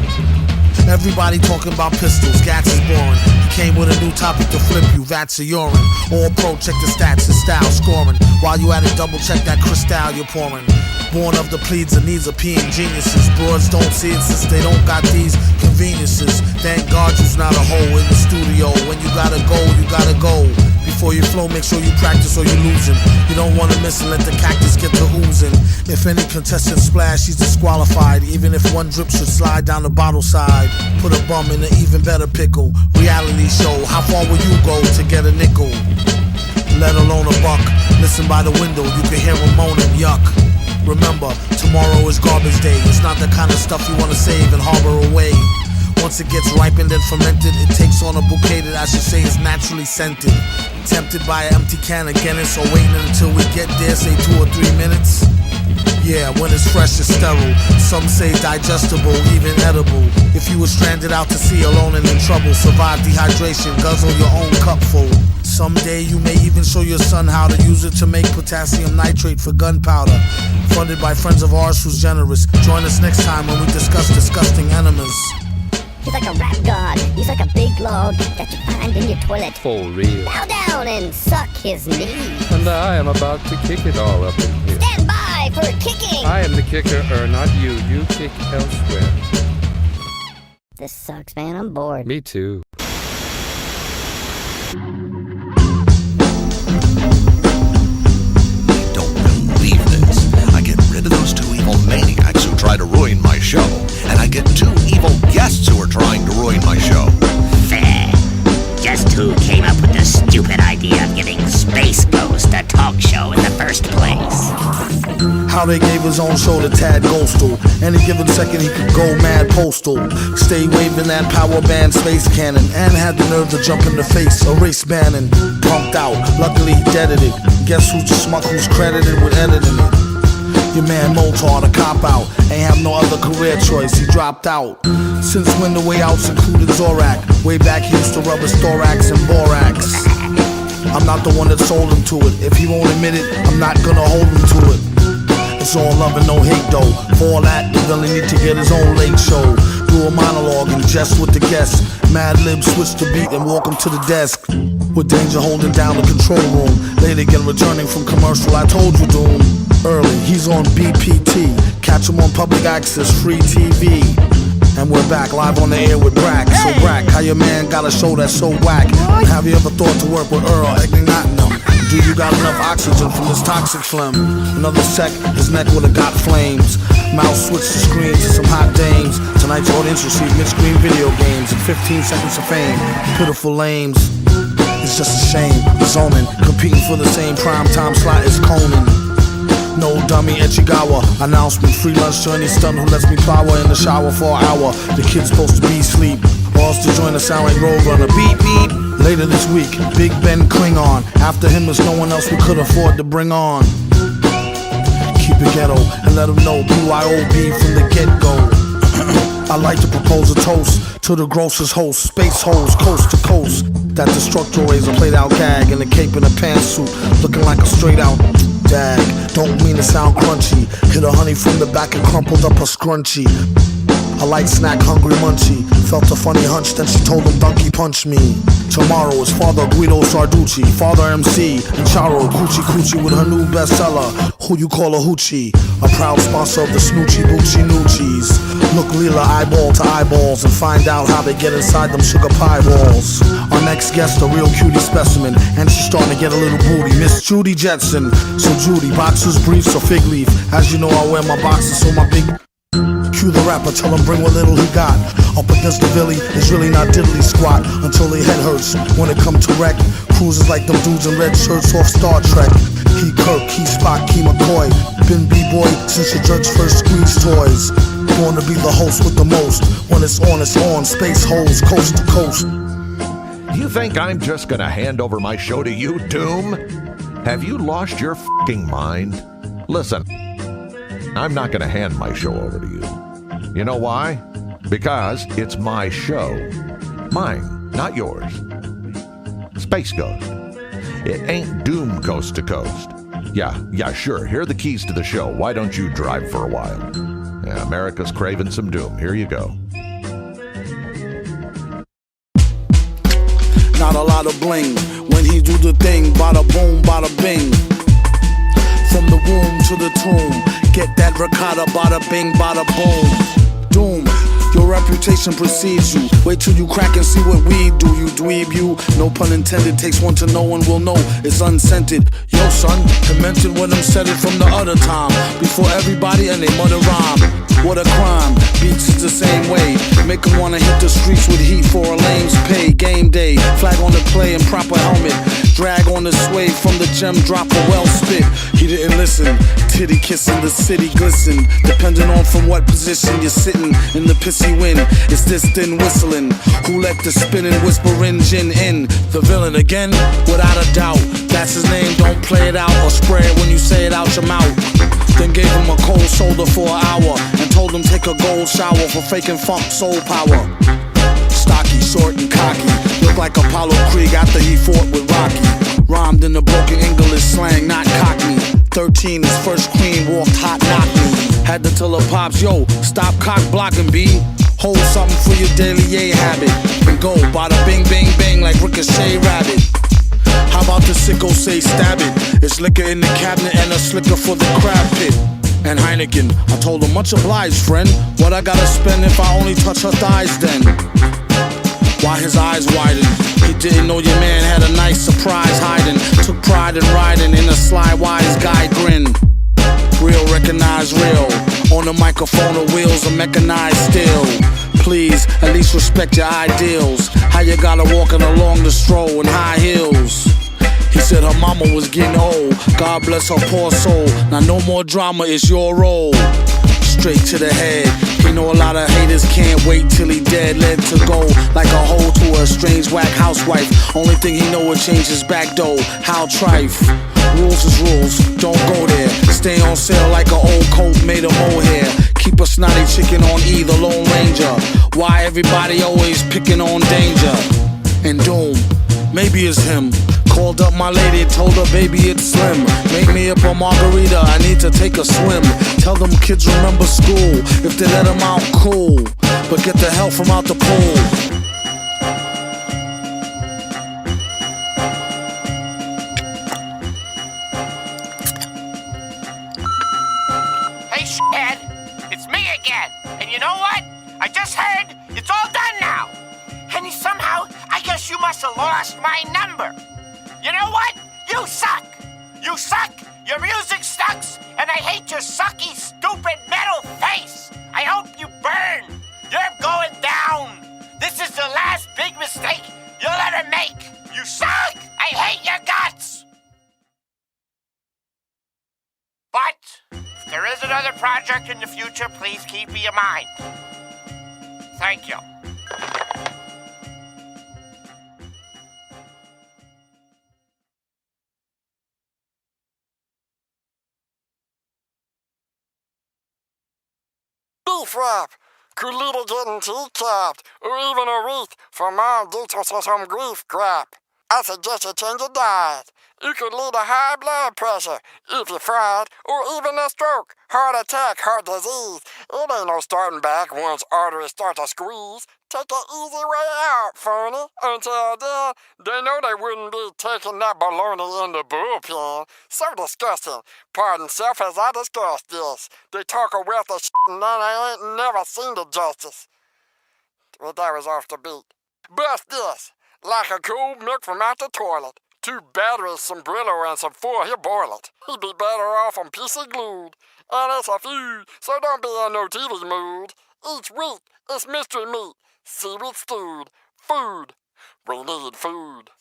Everybody talking about pistols, Gats is boring. He came with a new topic to flip you, vats of urine. All pro, check the stats and style scoring. While you at it, double check that crystal you're pouring. Born of the pleads and needs of peeing geniuses. Broads don't see it since they don't got these conveniences. Thank God you's not a hoe in the studio. When you gotta go, you gotta go. Before you flow, make sure you practice or you're losing. You don't wanna miss and let the cactus get to oozing. If any contestant splash, she's disqualified. Even if one drip should slide down the bottle side. Put a bum in an even better pickle. Reality show, how far will you go to get a nickel? Let alone a buck. Listen by the window, you can hear him moaning, yuck. Remember, tomorrow is garbage day. It's not the kind of stuff you wanna save and harbor away. Once it gets ripened and fermented, it takes on a bouquet that I should say is naturally scented. Tempted by an empty can of Guinness, or waiting until we get there, say 2 or 3 minutes. Yeah, when it's fresh, it's sterile. Some say digestible, even edible. If you were stranded out to sea alone and in trouble, survive dehydration, guzzle your own cupful. Someday you may even show your son how to use it to make potassium nitrate for gunpowder. Funded by friends of ours who's generous. Join us next time when we discuss disgusting enemas. He's like a rap god. He's like a big log that you find in your toilet. For real. Bow down and suck his knee. And I am about to kick it all up in here. Stand by for kicking. I am the kicker, not you. You kick elsewhere. This sucks, man. I'm bored. Me too. Don't believe this. I get rid of those 2 evil maniacs who try to ruin my show, and I get 2 evil guests who are trying to ruin my show. Fair. Just who came up with the stupid idea of giving Space Ghost a talk show in the first place? How they gave his own show to Tad Ghostal. Any given second he could go mad postal. Stay waving that power band space cannon. And had the nerve to jump in the face, erase Bannon. Pumped out, luckily he deaded it. Guess who's the schmuck who's credited with editing it? Your man Moltar, the cop out. Ain't have no other career choice, he dropped out. Since when the way outs included Zorak. Way back he used to rub his thorax and borax. I'm not the one that sold him to it. If he won't admit it, I'm not gonna hold him to it. It's all love and no hate though. For all that, the villain need to get his own late show. Do a monologue and jest with the guests. Mad Lib switch the beat and walk him to the desk. With Danger holding down the control room. Late again returning from commercial, I told you Doom. Early, he's on BPT. Catch him on public access, free TV. And we're back live on the air with Brack. So Brack, how your man got a show that's so whack? Have you ever thought to work with Earl Egnatinum? Do you got enough oxygen from this toxic phlegm? Another sec, his neck would've got flames. Mouse switched the screen to some hot dames. Tonight's audience received mid-screen video games and 15 seconds of fame. Pitiful lames. It's just a shame. Zoning, competing for the same prime time slot as Conan. No dummy Echigawa. Announcement, free lunch to any stunt who lets me power in the shower for an hour. The kid's supposed to be asleep. Balls to join the sound like Roadrunner. Beep beep. Later this week, Big Ben Klingon. After him there's no one else we could afford to bring on. Keep it ghetto and let them know BYOB from the get-go. I like to propose a toast to the grossest host. Space hoes coast to coast. That destructor is a played out gag in a cape and a pantsuit, looking like a straight out dag. Don't mean to sound crunchy. Hit a honey from the back and crumpled up her scrunchie. A light snack, hungry munchie. Felt a funny hunch, then she told him donkey punch me. Tomorrow is Father Guido Sarducci, Father MC, and Charo Coochie Coochie with her new bestseller, Who You Call a Hoochie. A proud sponsor of the Snoochie Boochie Noochies. Look Leela eyeball to eyeballs and find out how they get inside them sugar pie balls. Our next guest, a real cutie specimen, and she's starting to get a little booty. Miss Judy Jetson. So Judy, boxers, briefs, or fig leaf. As you know, I wear my boxers, so my big cue the rapper, tell him bring what little he got. Up against the Billy, it's really not diddly squat until their head hurts. When it come to wreck, cruises like them dudes in red shirts off Star Trek. He Kirk, he Spock, he McCoy. Been B-boy since the judge first squeezed toys. Born to be the host with the most. When it's on, space holes coast to coast. You think I'm just gonna hand over my show to you, Doom? Have you lost your f***ing mind? Listen, I'm not gonna hand my show over to you. You know why? Because it's my show. Mine, not yours. Space Ghost. It ain't Doom coast to coast. Yeah, sure. Here are the keys to the show. Why don't you drive for a while? Yeah, America's craving some Doom. Here you go. Not a lot of bling. When he do the thing, bada boom, bada bing. From the womb to the tomb, Get that ricotta, bada bing, bada boom. Doom. Your reputation precedes you. Wait till you crack and see what we do. You dweeb, you. No pun intended. Takes one to know one will know. It's unscented. Yo, son, I meant it when I'm said it from the other time. Before everybody and they mother rhyme. What a crime. Beats is the same way. Make them wanna hit the streets with heat for a lame's pay. Game day. Flag on the play and proper helmet. Drag on the sway from the gem dropper. Well spit. He didn't listen. Titty kissing, the city glisten. Depending on from what position you're sitting in the pissy wind. It's this thin whistling. Who let the spinning whispering gin in? The villain again? Without a doubt. That's his name. Don't play it out or spray it when you say it out your mouth. Then gave him a cold shoulder for an hour and told him take a gold shower for faking funk soul power. Stocky, short and cocky. Looked like Apollo Creed after he fought with Rocky. Rhymed in the broken English slang, not cockney. 13, his first queen walked hot, knocked me. Had to tell her pops, yo, stop cock blocking, B. Hold something for your daily A habit. And go, bada bing, bing, bang like Ricochet Rabbit. How about the sicko say stab it? It's liquor in the cabinet and a slicker for the crab pit. And Heineken, I told him much obliged, friend. What I gotta spend if I only touch her thighs then? Why his eyes widened? He didn't know your man had a nice surprise hiding. Took pride in riding in a sly wise guy grin. Real recognize real. On the microphone the wheels are mechanized still. Please, at least respect your ideals. How you gotta walking along the stroll in high heels. He said her mama was getting old. God bless her poor soul. Now no more drama, it's your role. Straight to the head. He know a lot of haters can't wait till he dead. Led to go like a hoe to a strange whack housewife. Only thing he know would change his back door. How trife. Rules is rules, don't go there. Stay on sale like an old coat made of mohair. Keep a snotty chicken on E, the Lone Ranger. Why everybody always picking on danger? And doom, maybe it's him. Called up my lady, told her baby it's slim. Make me up a margarita, I need to take a swim. Tell them kids remember school. If they let them out, cool. But get the hell from out the pool. It's me again. And you know what? I just heard it's all done now. And somehow, I guess you must have lost my number. You know what? You suck. You suck. Your music sucks. And I hate your sucky, stupid metal face. I hope you burn. You're going down. This is the last big mistake you'll ever make. You suck. I hate your guts. But if there is another project in the future, please keep me in mind. Thank you. Beef wrap. Could lead to getting tea-capped, or even a wreath for mom due to some grief crap. I suggest you change your diet. It could lead to high blood pressure if you're fried, or even a stroke, heart attack, heart disease. It ain't no starting back once arteries start to squeeze. Take an easy way out, phony. Until then, they know they wouldn't be taking that baloney in the bullpen. So disgusting. Pardon self as I discuss this. They talk a wealth of shit and then I ain't never seen the justice. Well, that was off the beat. Bust this. Like a cold milk from out the toilet. 2 batteries, some Brillo, and some 4, he'll boil it. He'd be better off on PC glued. And it's a feud, so don't be in no TV mood. Each week, it's mystery meat, seaweed stewed, food. We need food.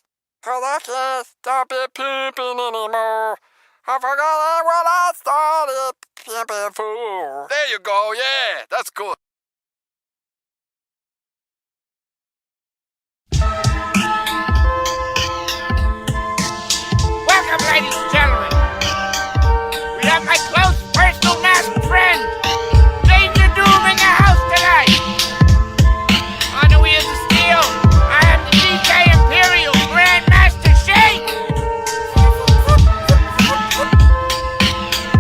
'Cause I can't stop it pimping anymore. I forgot what I started pimping for. There you go, yeah, that's good. Welcome, ladies and gentlemen. We have my close personal master friend, Danger Doom, in the house tonight. On the wheels of steel, I am the DJ Imperial Grandmaster Shake.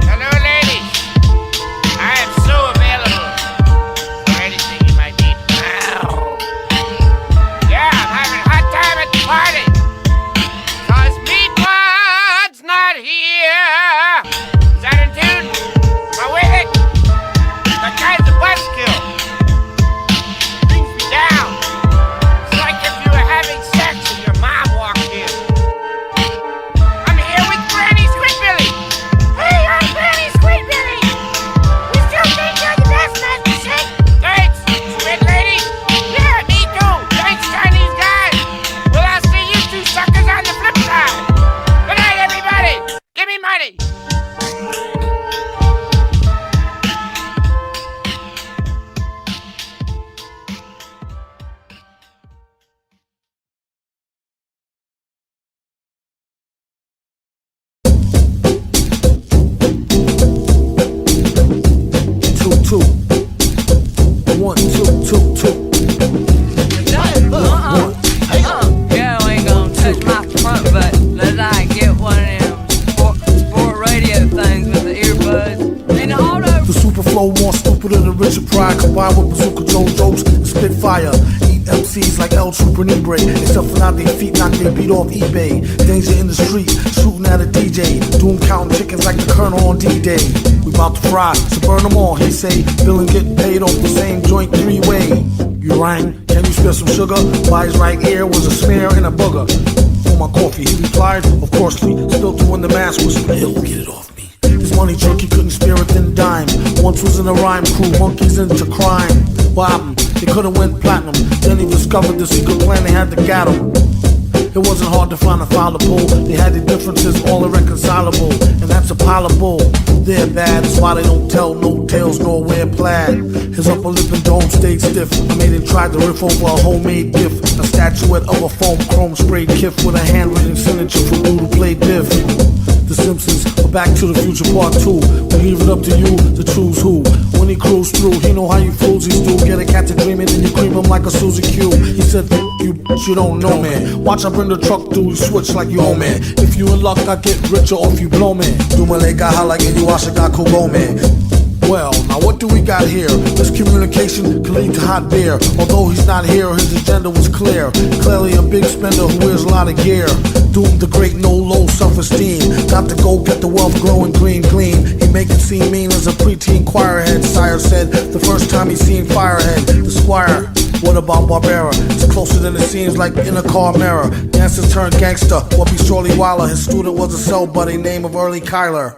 Hello, ladies. I am so available. 1, 2, 2, 2. Girl ain't gonna touch my front butt unless I get one of them sport radio things with the earbuds. In the auto. The super flow more stupid than the Richard Pryor, combined with bazooka Joe jokes and spit fire. Eat MCs like El Super Libre, except for not their feet, knock their beat off eBay. Danger in the street, shooting at a DJ. Doom counting chickens like the Colonel on D-Day. We bout to fry, so burn them all, he say. Bill and get paid off the same joint 3-way. You rang, can you spare some sugar? By his right ear was a smear and a booger. For my coffee, he replied, of course, still doing the mask was ill, get it off me. His money trick, he couldn't spare a thin dime. Once was in a rhyme crew, monkeys into crime. What happened? They could've went platinum. Then he discovered the secret plan, they had to get him. It wasn't hard to find a file to pull. They had the differences, all irreconcilable. And that's a pile of bull. They're bad, that's why they don't tell no tales nor wear plaid. His upper lip and dome stayed stiff. I made him try to riff over a homemade gift. A statuette of a foam chrome sprayed kiff with a handwritten signature for Blue to play Biff. The Simpsons are Back to the Future Part 2. We leave it up to you to choose who. When he cruised through, he know how you fools he do. Get a cat to dreaming and you cream him like a Suzy Q. He said, you, but you don't know, man. Watch I bring the truck through, you switch like you own, man. If you in luck, I get richer off you blow, man. Do my leg, I holla, get you, I should got Kubo, man. Well, now what do we got here? This communication can lead to hot beer. Although he's not here, his agenda was clear. Clearly a big spender who wears a lot of gear. Doomed the great, no low self-esteem. Got to go get the wealth growing green, clean. He make it seem mean as a preteen choir head. Sire said the first time he seen Firehead, the squire. What about Barbera? It's closer than it seems, like in a car mirror. Dancers turned gangster, what be Shorty Waller. His student was a cell buddy, name of Early Kyler.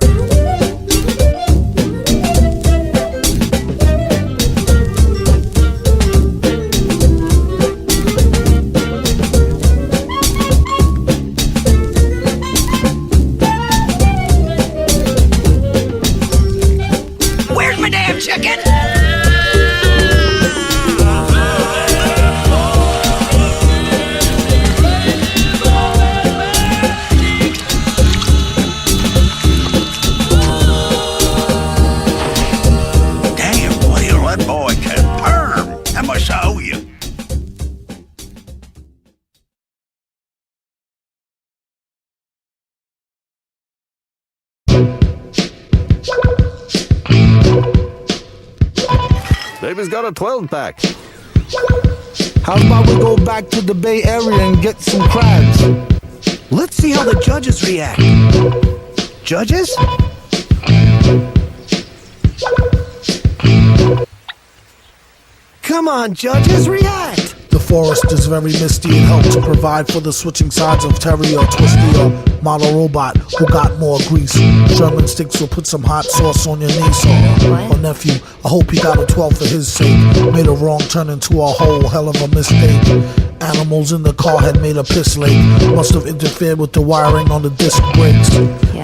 Where's my damn chicken? David's got a 12-pack. How about we go back to the Bay Area and get some crabs? Let's see how the judges react. Judges? Come on, judges, react! The forest is very misty and helped to provide for the switching sides of Terry or Twisty or model robot who got more grease. German sticks will put some hot sauce on your niece or nephew. I hope he got a 12 for his sake. Made a wrong turn into a whole hell of a mistake. Animals in the car had made a piss lake. Must have interfered with the wiring on the disc brakes.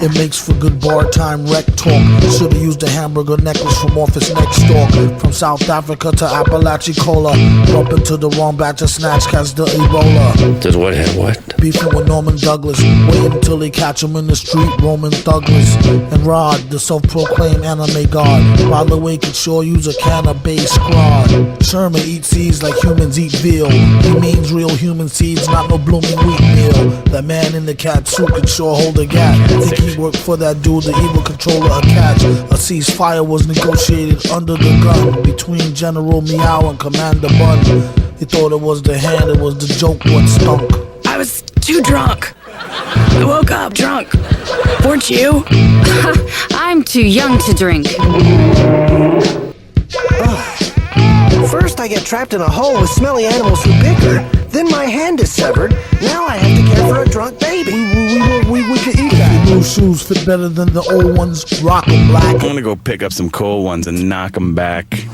It makes for good bar time wreck talk. Should've used a hamburger necklace from Office Next Door. From South Africa to Apalachicola. Bump into the wrong batch of snatch cats, the Ebola. Did what have what? Beefing with Norman Douglas. Waiting until they catch him in the street. Roman Douglas. And Rod, the self-proclaimed anime god. By the way, could sure use a can of base squad. Sherman eats seeds like humans eat veal. He means real human seeds, not no blooming wheat meal. That man in the cat suit could sure hold a gap. Think he worked for that dude, the evil controller of catch. A ceasefire was negotiated under the gun between General Meow and Commander Bun. He thought it was the hand, it was the joke what stunk. I was too drunk. I woke up drunk. Weren't you? I'm too young to drink. First I get trapped in a hole with smelly animals who bicker. Then my hand is severed. Now I have to care for a drunk baby. We could eat that. New shoes fit better than the old ones. Rock 'em black. I'm gonna go pick up some cold ones and knock them back.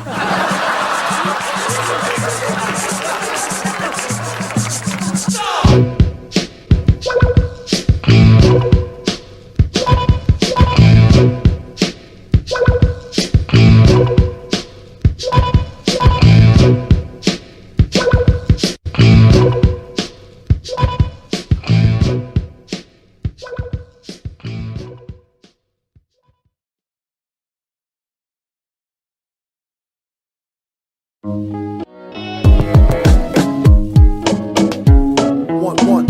One.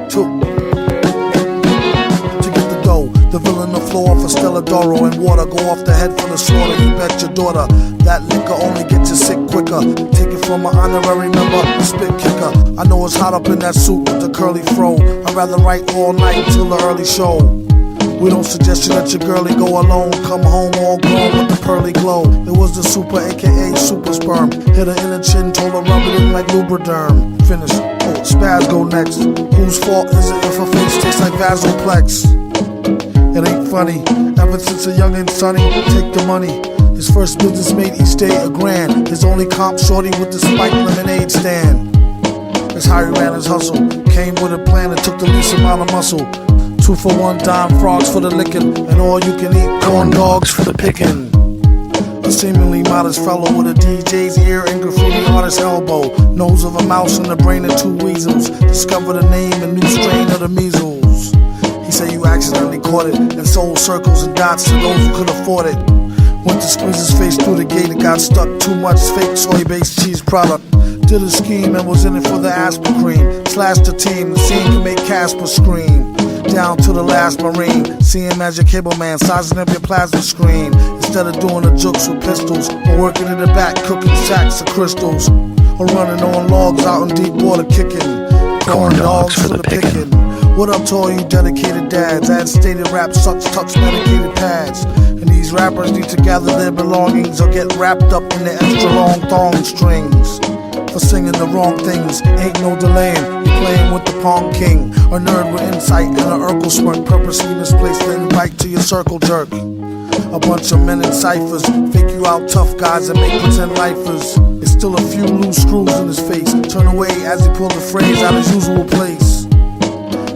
Two. To get the dough, the villain the floor for Stella Doro and water. Go off the head for the slaughter, you bet your daughter. That liquor only gets you sick quicker. Take it from an honorary member, a spit kicker. I know it's hot up in that suit with the curly fro. I'd rather write all night till the early show. We don't suggest you let your girlie go alone. Come home all grown with the pearly glow. It was the super, aka super sperm. Hit her in the chin, told her rub it in like Lubriderm. Finish. Oh, Spaz go next. Whose fault is it if her face tastes like Vasoplex? It ain't funny. Ever since a young and sunny, take the money. His first business made each day $1,000. His only comp shorty with the spiked lemonade stand. That's how he ran his hustle. Came with a plan that took the least amount of muscle. 2 for $1 dime, frogs for the licking, and all you can eat corn dogs for the picking. A seemingly modest fellow with a DJ's ear and graffiti artist's elbow. Nose of a mouse and the brain of 2 weasels. Discovered a name and new strain of the measles. He said you accidentally caught it and sold circles and dots to those who could afford it. Went to squeeze his face through the gate and got stuck. Too much fake soy-based cheese product. Did a scheme and was in it for the aspirin cream. Slashed the team, the scene can make Casper scream. Down to the last Marine. See him as your cable man, sizing up your plasma screen. Instead of doing the jokes with pistols, or working in the back, cooking sacks of crystals, or running on logs out in deep water kicking. Corn dogs for the picking. What up to all you dedicated dads? Ad stated rap sucks, tucks medicated pads. And these rappers need to gather their belongings or get wrapped up in the extra long thong strings. For singing the wrong things, ain't no delaying. You're playing with the Pong King. A nerd with insight and an Urkel smirk, purposely misplaced the invite to your circle jerk. A bunch of men in ciphers, fake you out tough guys and make pretend lifers. It's still a few loose screws in his face. Turn away as he pulled the phrase out his usual place.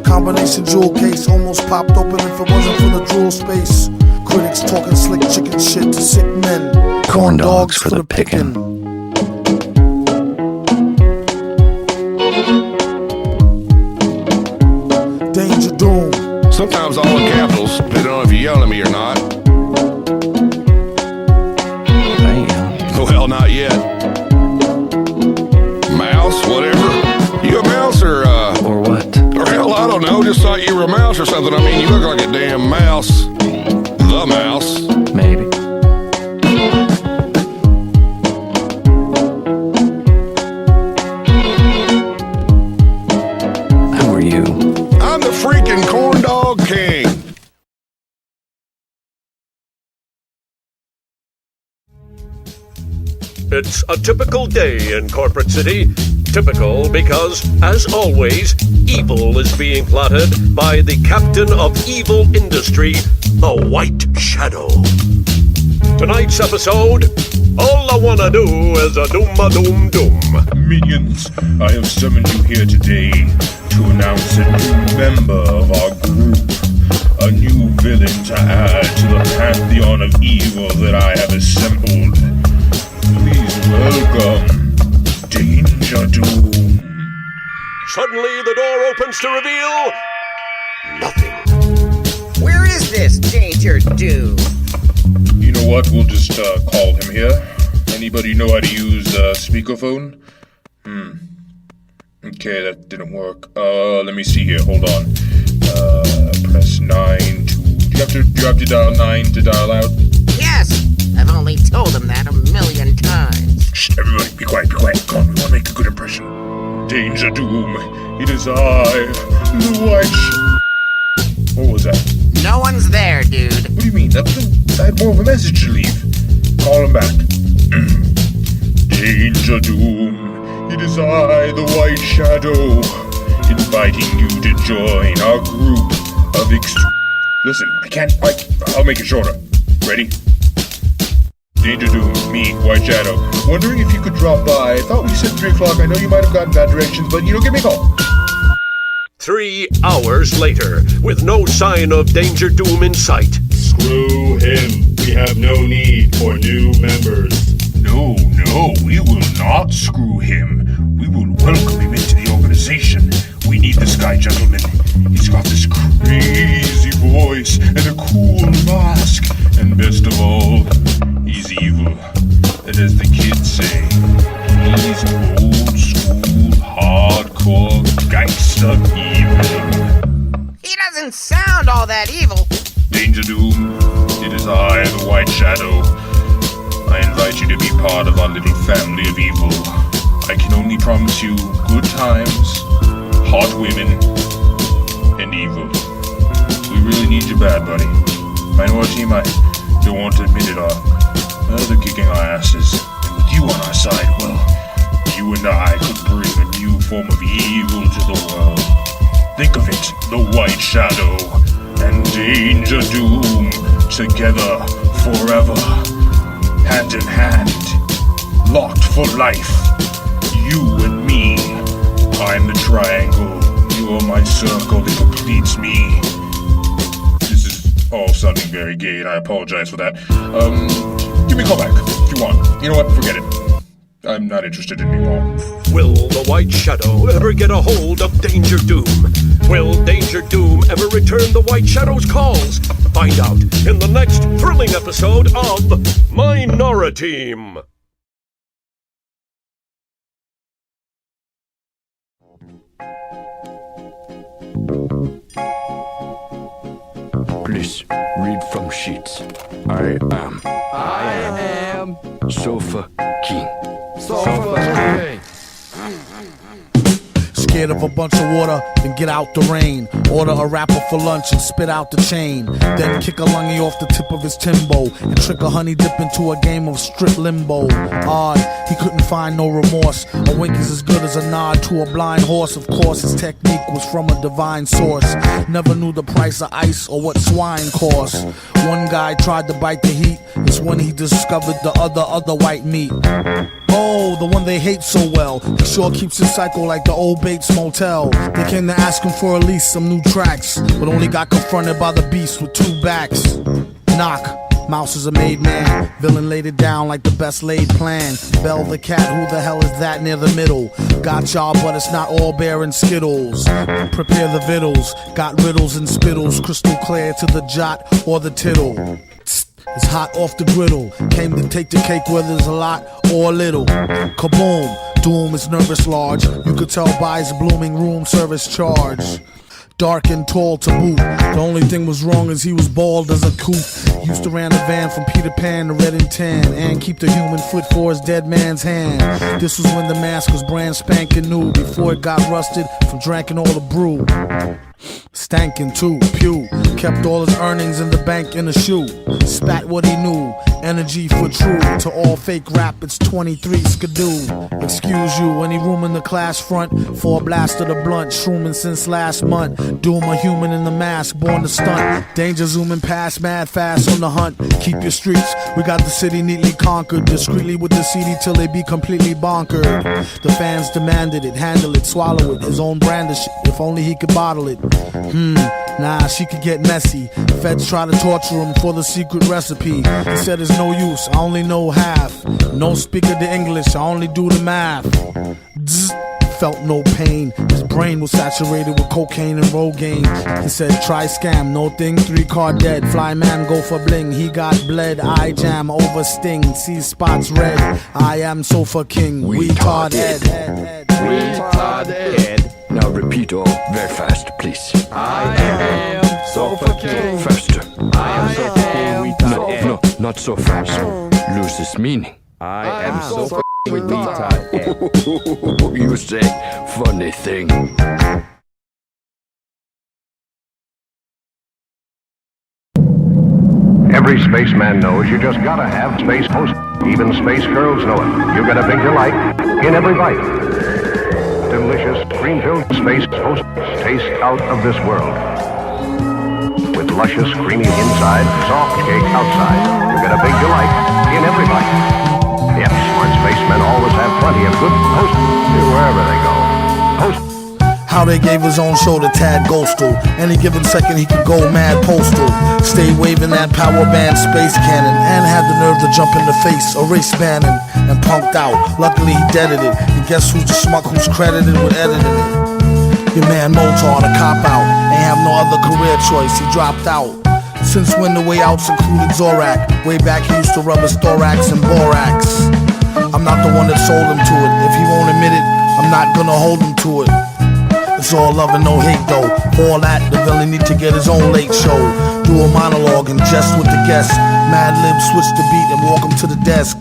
Combination jewel case almost popped open if it wasn't for the drool space. Critics talking slick chicken shit to sick men. Corn dogs for the picking. Danger Doom. Sometimes all in capitals, depending on if you're yelling at me or not. Well, not yet. Mouse, whatever. You a mouse or what? Or hell, I don't know. Just thought you were a mouse or something. I mean, you look like a damn mouse. The mouse. Maybe. Who are you? I'm the freaking corn dog king. It's a typical day in Corporate City. Typical because, as always, evil is being plotted by the captain of evil industry, the White Shadow. Tonight's episode, all I wanna do is a doom-a-doom-doom. Minions, I have summoned you here today to announce a new member of our group. A new villain to add to the pantheon of evil that I have assembled. Please welcome Danger Doom. Suddenly, the door opens to reveal nothing. Where is this Danger Doom? You know what? We'll just call him here. Anybody know how to use speakerphone? Okay, that didn't work. Let me see here. Hold on. Press 9 to... Do you have to dial 9 to dial out? Yes, I've only told him that 1,000,000 times. Shh, everybody, be quiet, be quiet. Come on, we want to make a good impression. Danger Doom, it is I, the White What was that? No one's there, dude. What do you mean? I had more of a message to leave. Call him back. Danger Doom, it is I, the White Shadow, inviting you to join our group of Listen, I'll make it shorter. Ready? Danger Doom, me, White Shadow. Wondering if you could drop by. I thought we said 3 o'clock. I know you might have gotten bad directions, but give me a call. 3 hours later, with no sign of Danger Doom in sight. Screw him. We have no need for new members. No, we will not screw him. We will welcome him into the organization. We need this guy, gentlemen. He's got this crazy voice and a cool mask. And best of all, he's evil. And as the kids say, he's old school, hardcore, gangster evil. He doesn't sound all that evil. Danger Doom, it is I, the White Shadow. I invite you to be part of our little family of evil. I can only promise you good times, hot women, and evil. We really need you bad, buddy. Minority might don't want to admit it, they're kicking our asses. And with you on our side, well, you and I could bring a new form of evil to the world. Think of it, the White Shadow and Danger Doom together forever, hand in hand, locked for life. You and me. I'm the triangle. You're my circle that completes me. This is all sounding very gay, and I apologize for that. Give me a call back if you want. You know what? Forget it. I'm not interested anymore. Will the White Shadow ever get a hold of Danger Doom? Will Danger Doom ever return the White Shadow's calls? Find out in the next thrilling episode of Minority. Please read from sheets. I am Sofa King. Sofa King. Scared of a bunch of water, then get out the rain. Order a rapper for lunch and spit out the chain. Then kick a lungy off the tip of his Timbo and trick a honey dip into a game of strip limbo. Odd, he couldn't find no remorse. A wink is as good as a nod to a blind horse. Of course, his technique was from a divine source. Never knew the price of ice or what swine cost. One guy tried to bite the heat. It's when he discovered the other white meat. Oh, the one they hate so well. He sure keeps it psycho like the old Bates Motel. They came to ask him for at least some new tracks, but only got confronted by the beast with two backs. Knock. Mouse is a made man. Villain laid it down like the best laid plan. Bell the cat, who the hell is that near the middle? Got y'all, but it's not all bear and skittles. Prepare the vittles. Got riddles and spittles. Crystal clear to the jot or the tittle. It's hot off the griddle. Came to take the cake whether there's a lot or a little. Kaboom, Doom is nervous large. You could tell by his blooming room service charge. Dark and tall to boot. The only thing was wrong is he was bald as a coot. Used to ran a van from Peter Pan to Red and Tan, and keep the human foot for his dead man's hand. This was when the mask was brand spanking new, before it got rusted from drinking all the brew. Stankin' too, pew. Kept all his earnings in the bank in a shoe. Spat what he knew, energy for true. To all fake rap, it's 23 skidoo. Excuse you, any room in the class front for a blast of the blunt. Shrooming since last month. Doom a human in the mask, born to stunt. Danger zooming past, mad fast on the hunt. Keep your streets, we got the city neatly conquered. Discreetly with the CD till they be completely bonkered. The fans demanded it, handle it, swallow it. His own brand of shit, if only he could bottle it. Nah, she could get messy. Feds try to torture him for the secret recipe. He said it's no use, I only know half. No speaker the English, I only do the math. Felt no pain. His brain was saturated with cocaine and Rogaine. He said, try scam, no thing, 3-card dead. Fly man go for bling, he got bled. I jam over sting, see spots red. I am Sofa King, retarded. Retarded. Now repeat all very fast, please. I am Sofa King. Faster. I am Sofa King. No, not so fast. Loses meaning. I am Sofa King. You say funny thing. Every spaceman knows you just gotta have space host. Even space girls know it. You got a big delight in every bite. Delicious cream-filled space host taste out of this world. With luscious creamy inside, soft cake outside. You get a big delight in every bite. Yep, smart spacemen always have plenty of good host wherever they go. Host. How they gave his own show to Tad Ghostal. Any given second he could go mad postal. Stay waving that power band space cannon, and had the nerve to jump in the face of race banning and punked out. Luckily he deaded it. And guess who's the schmuck who's credited with editing it? Your man Motar, the cop out. Ain't have no other career choice, he dropped out. Since when the way outs included Zorak? Way back he used to rub his thorax and borax. I'm not the one that sold him to it. If he won't admit it, I'm not gonna hold him to it. It's all love and no hate though. For all that, the villain need to get his own late show. Do a monologue and jest with the guests. Mad Lib switch the beat and walk him to the desk.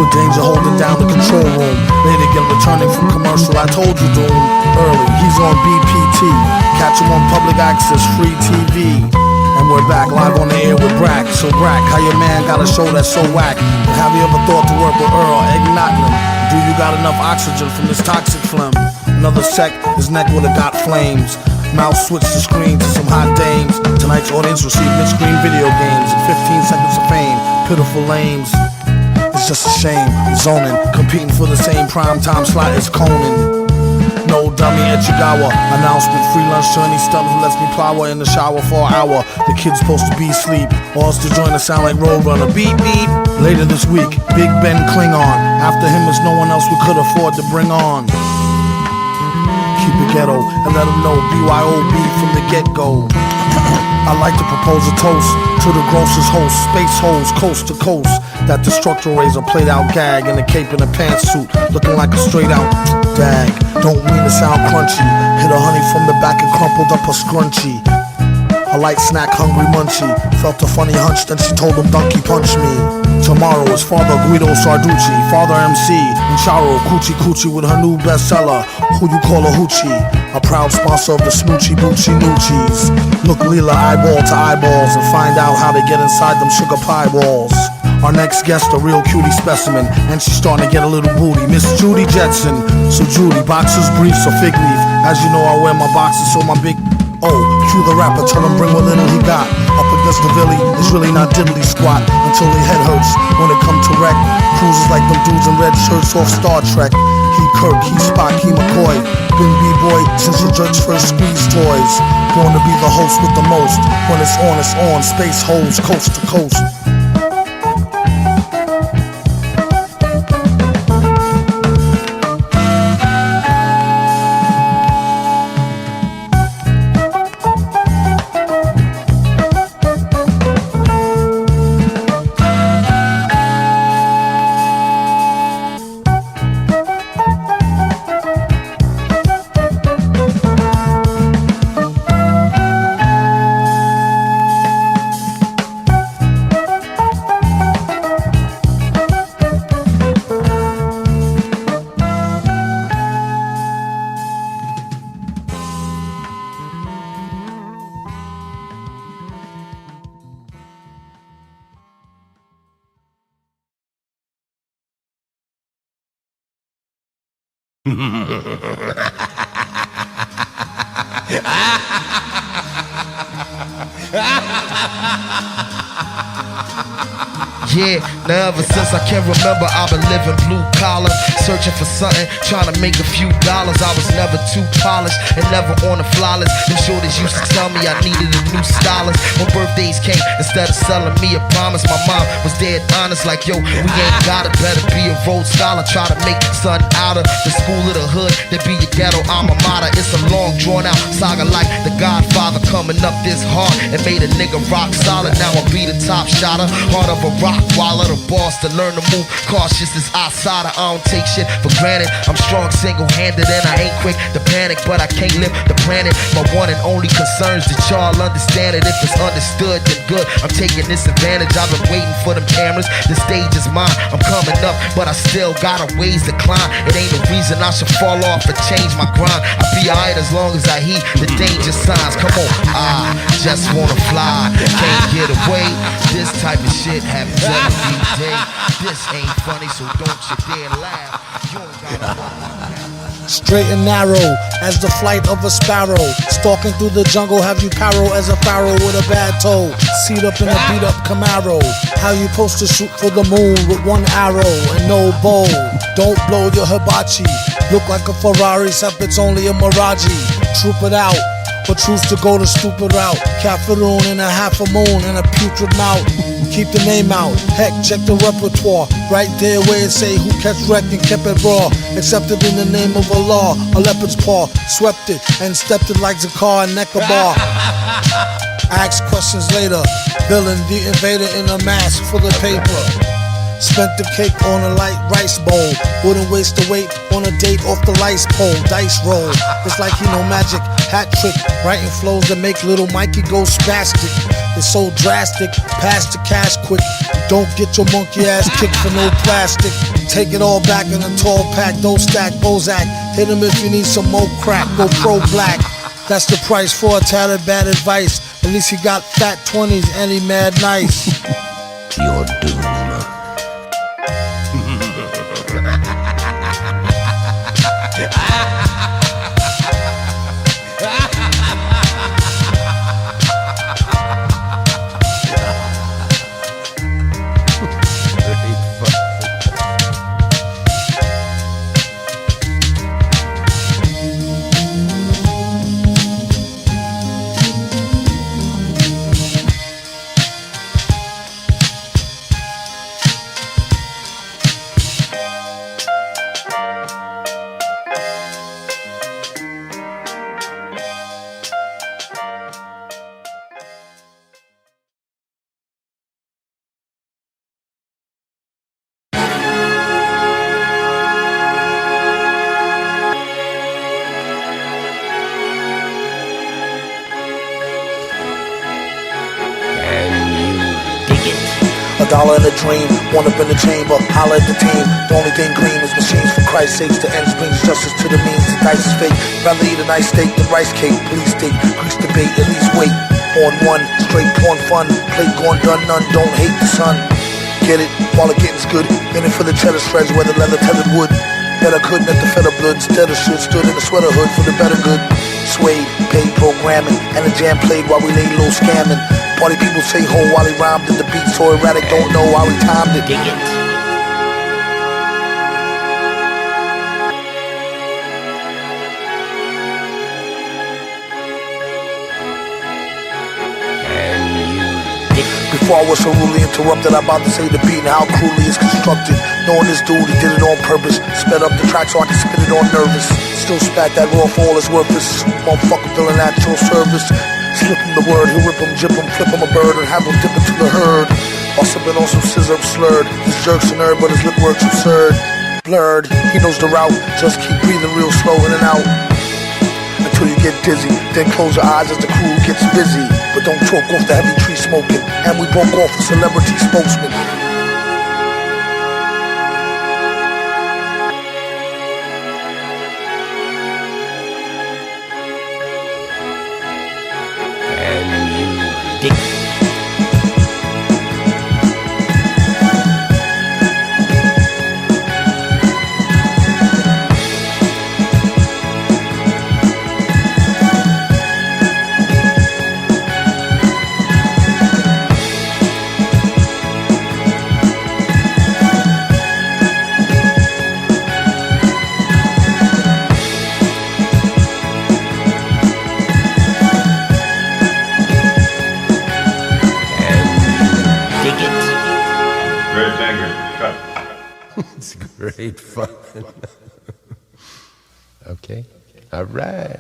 With Danger holding down the control room. Later get returning from commercial. I told you, Doom. Early, he's on BPT. Catch him on public access, free TV. And we're back live on the air with Brack. So Brack, how your man got a show that's so whack? But have you ever thought to work with Earl, Egg Nottingham? Do you got enough oxygen from this toxic phlegm? Another sec, his neck would've got flames. Mouse switched the screen to some hot dames. Tonight's audience received mid-screen video games and 15 seconds of fame. Pitiful lames. It's just a shame, zoning, competing for the same primetime slot as Conan. No dummy at Chigawa. Announcement, free lunch to any stub who lets me plow in the shower for an hour. The kid's supposed to be asleep, or else to join the sound like Roadrunner. Beep beep. Later this week, Big Ben Klingon. After him is no one else we could afford to bring on. Keep it ghetto and let them know BYOB from the get-go. I like to propose a toast to the grossest host, space hoes coast to coast. That destructor razor played out gag in a cape and a pantsuit, looking like a straight out dag. Don't mean to sound crunchy. Hit a honey from the back and crumpled up a scrunchie. A light snack, hungry munchie. Felt a funny hunch, then she told him donkey punch me. Tomorrow is Father Guido Sarducci, Father MC, and Charo Coochie Coochie with her new bestseller, Who You Call a Hoochie. A proud sponsor of the Smoochie Boochie Noochies. Look Leela eyeball to eyeballs and find out how they get inside them sugar pie walls. Our next guest, a real cutie specimen, and she's starting to get a little booty. Miss Judy Jetson. So Judy, boxers, briefs, or fig leaf. As you know, I wear my boxers, so my big cue the rapper, tell him bring what little he got. Up against the Billy, it's really not diddly squat until their head hurts when it come to wreck. Cruises like them dudes in red shirts off Star Trek. He Kirk, he Spock, he McCoy. Been B-boy since the jerk's first squeeze toys. Born to be the host with the most. When it's on, space hoes coast to coast. Yeah, now ever since I can remember, I've been living blue collar, searching for something, trying to make a few dollars. I was never too polished and never on the flawless. Them shorties used to tell me I needed a new stylist. When birthdays came, instead of selling me a promise, my mom was dead honest, like, yo, we ain't got it, better be a Rhodes Scholar. Try to make son out of the school of the hood, that be your ghetto alma mater. It's a long drawn out saga like The Godfather, coming up this hard and made a nigga rock solid. Now I be the top shotter, heart of a rock waller, the boss to learn to move cautious as outsider. I don't take shit for granted. I'm strong single-handed and I ain't quick to panic, but I can't live the planet. My one and only concern's that y'all understand it. If it's understood, then good. I'm taking this advantage. I've been waiting for them cameras. The stage is mine. I'm coming up, but I still got a ways to climb. It ain't a reason I should fall off or change my grind. I be alright as long as I heed the danger signs. Come on, I just wanna fly. Can't get away. This type of shit happens every day. This ain't funny, so don't you dare laugh. You don't gotta Straight and narrow as the flight of a sparrow. Stalking through the jungle, have you paro as a pharaoh with a bad toe. Seat up in a beat up Camaro. How you supposed to shoot for the moon with one arrow and no bow? Don't blow your hibachi. Look like a Ferrari, except it's only a Mirage. Troop it out, but choose to go the stupid route. Caffeine in a half a moon and a putrid mouth. Keep the name out, heck, check the repertoire. Right there where it say who catch wrecked and kept it raw. Accepted in the name of a law, a leopard's paw. Swept it and stepped it like Zakar and Necabar. Ask questions later. Villain, the invader in a mask full of paper. Spent the cake on a light rice bowl. Wouldn't waste the weight on a date off the lice pole. Dice roll. It's like he know magic. Hat trick. Writing flows that make little Mikey go spastic. It's so drastic. Pass the cash quick. Don't get your monkey ass kicked for no plastic. Take it all back in a tall pack. Don't stack Bozak. Hit him if you need some more crack. Go pro black. That's the price for a tatted bad advice. At least he got fat 20s and he mad nice. Your doom. $1 in a dream, one up in the chamber, holla at the team. The only thing gleam is machines for Christ's sakes. The ends brings justice to the means. The dice is fake. Rather eat a nice steak than rice cake. Police state, grease debate, at least wait. On one, straight porn fun. Plate gone done, none don't hate the sun. Get it, while the getting's good. In it for the cheddar shreds, where the leather tethered wood. Bet I couldn't at the feather blood. Instead of shit, stood in the sweater hood for the better good. Suede, paid programming, and the jam played while we laid low scamming. Party people say ho while he rhymed in the beat, so erratic don't know how he timed it. Dig it. Before I was so rudely interrupted, I'm about to say the beat and how cruelly it's constructed. Knowing this dude, he did it on purpose. Sped up the track so I can spit it on nervous. Still spat that raw for all it's worthless. Motherfucker feeling at your service. Slip him the word, he'll rip him, jip him, flip him a bird, and have him dip into the herd. While sipping on some scissor slurred. This jerk's a nerd, but his lip work's absurd. Blurred, he knows the route, just keep breathing real slow in and out. Until you get dizzy, then close your eyes as the crew gets busy. But don't choke off the heavy tree smoking, and we broke off a celebrity spokesman. It's great fun. Okay. All right.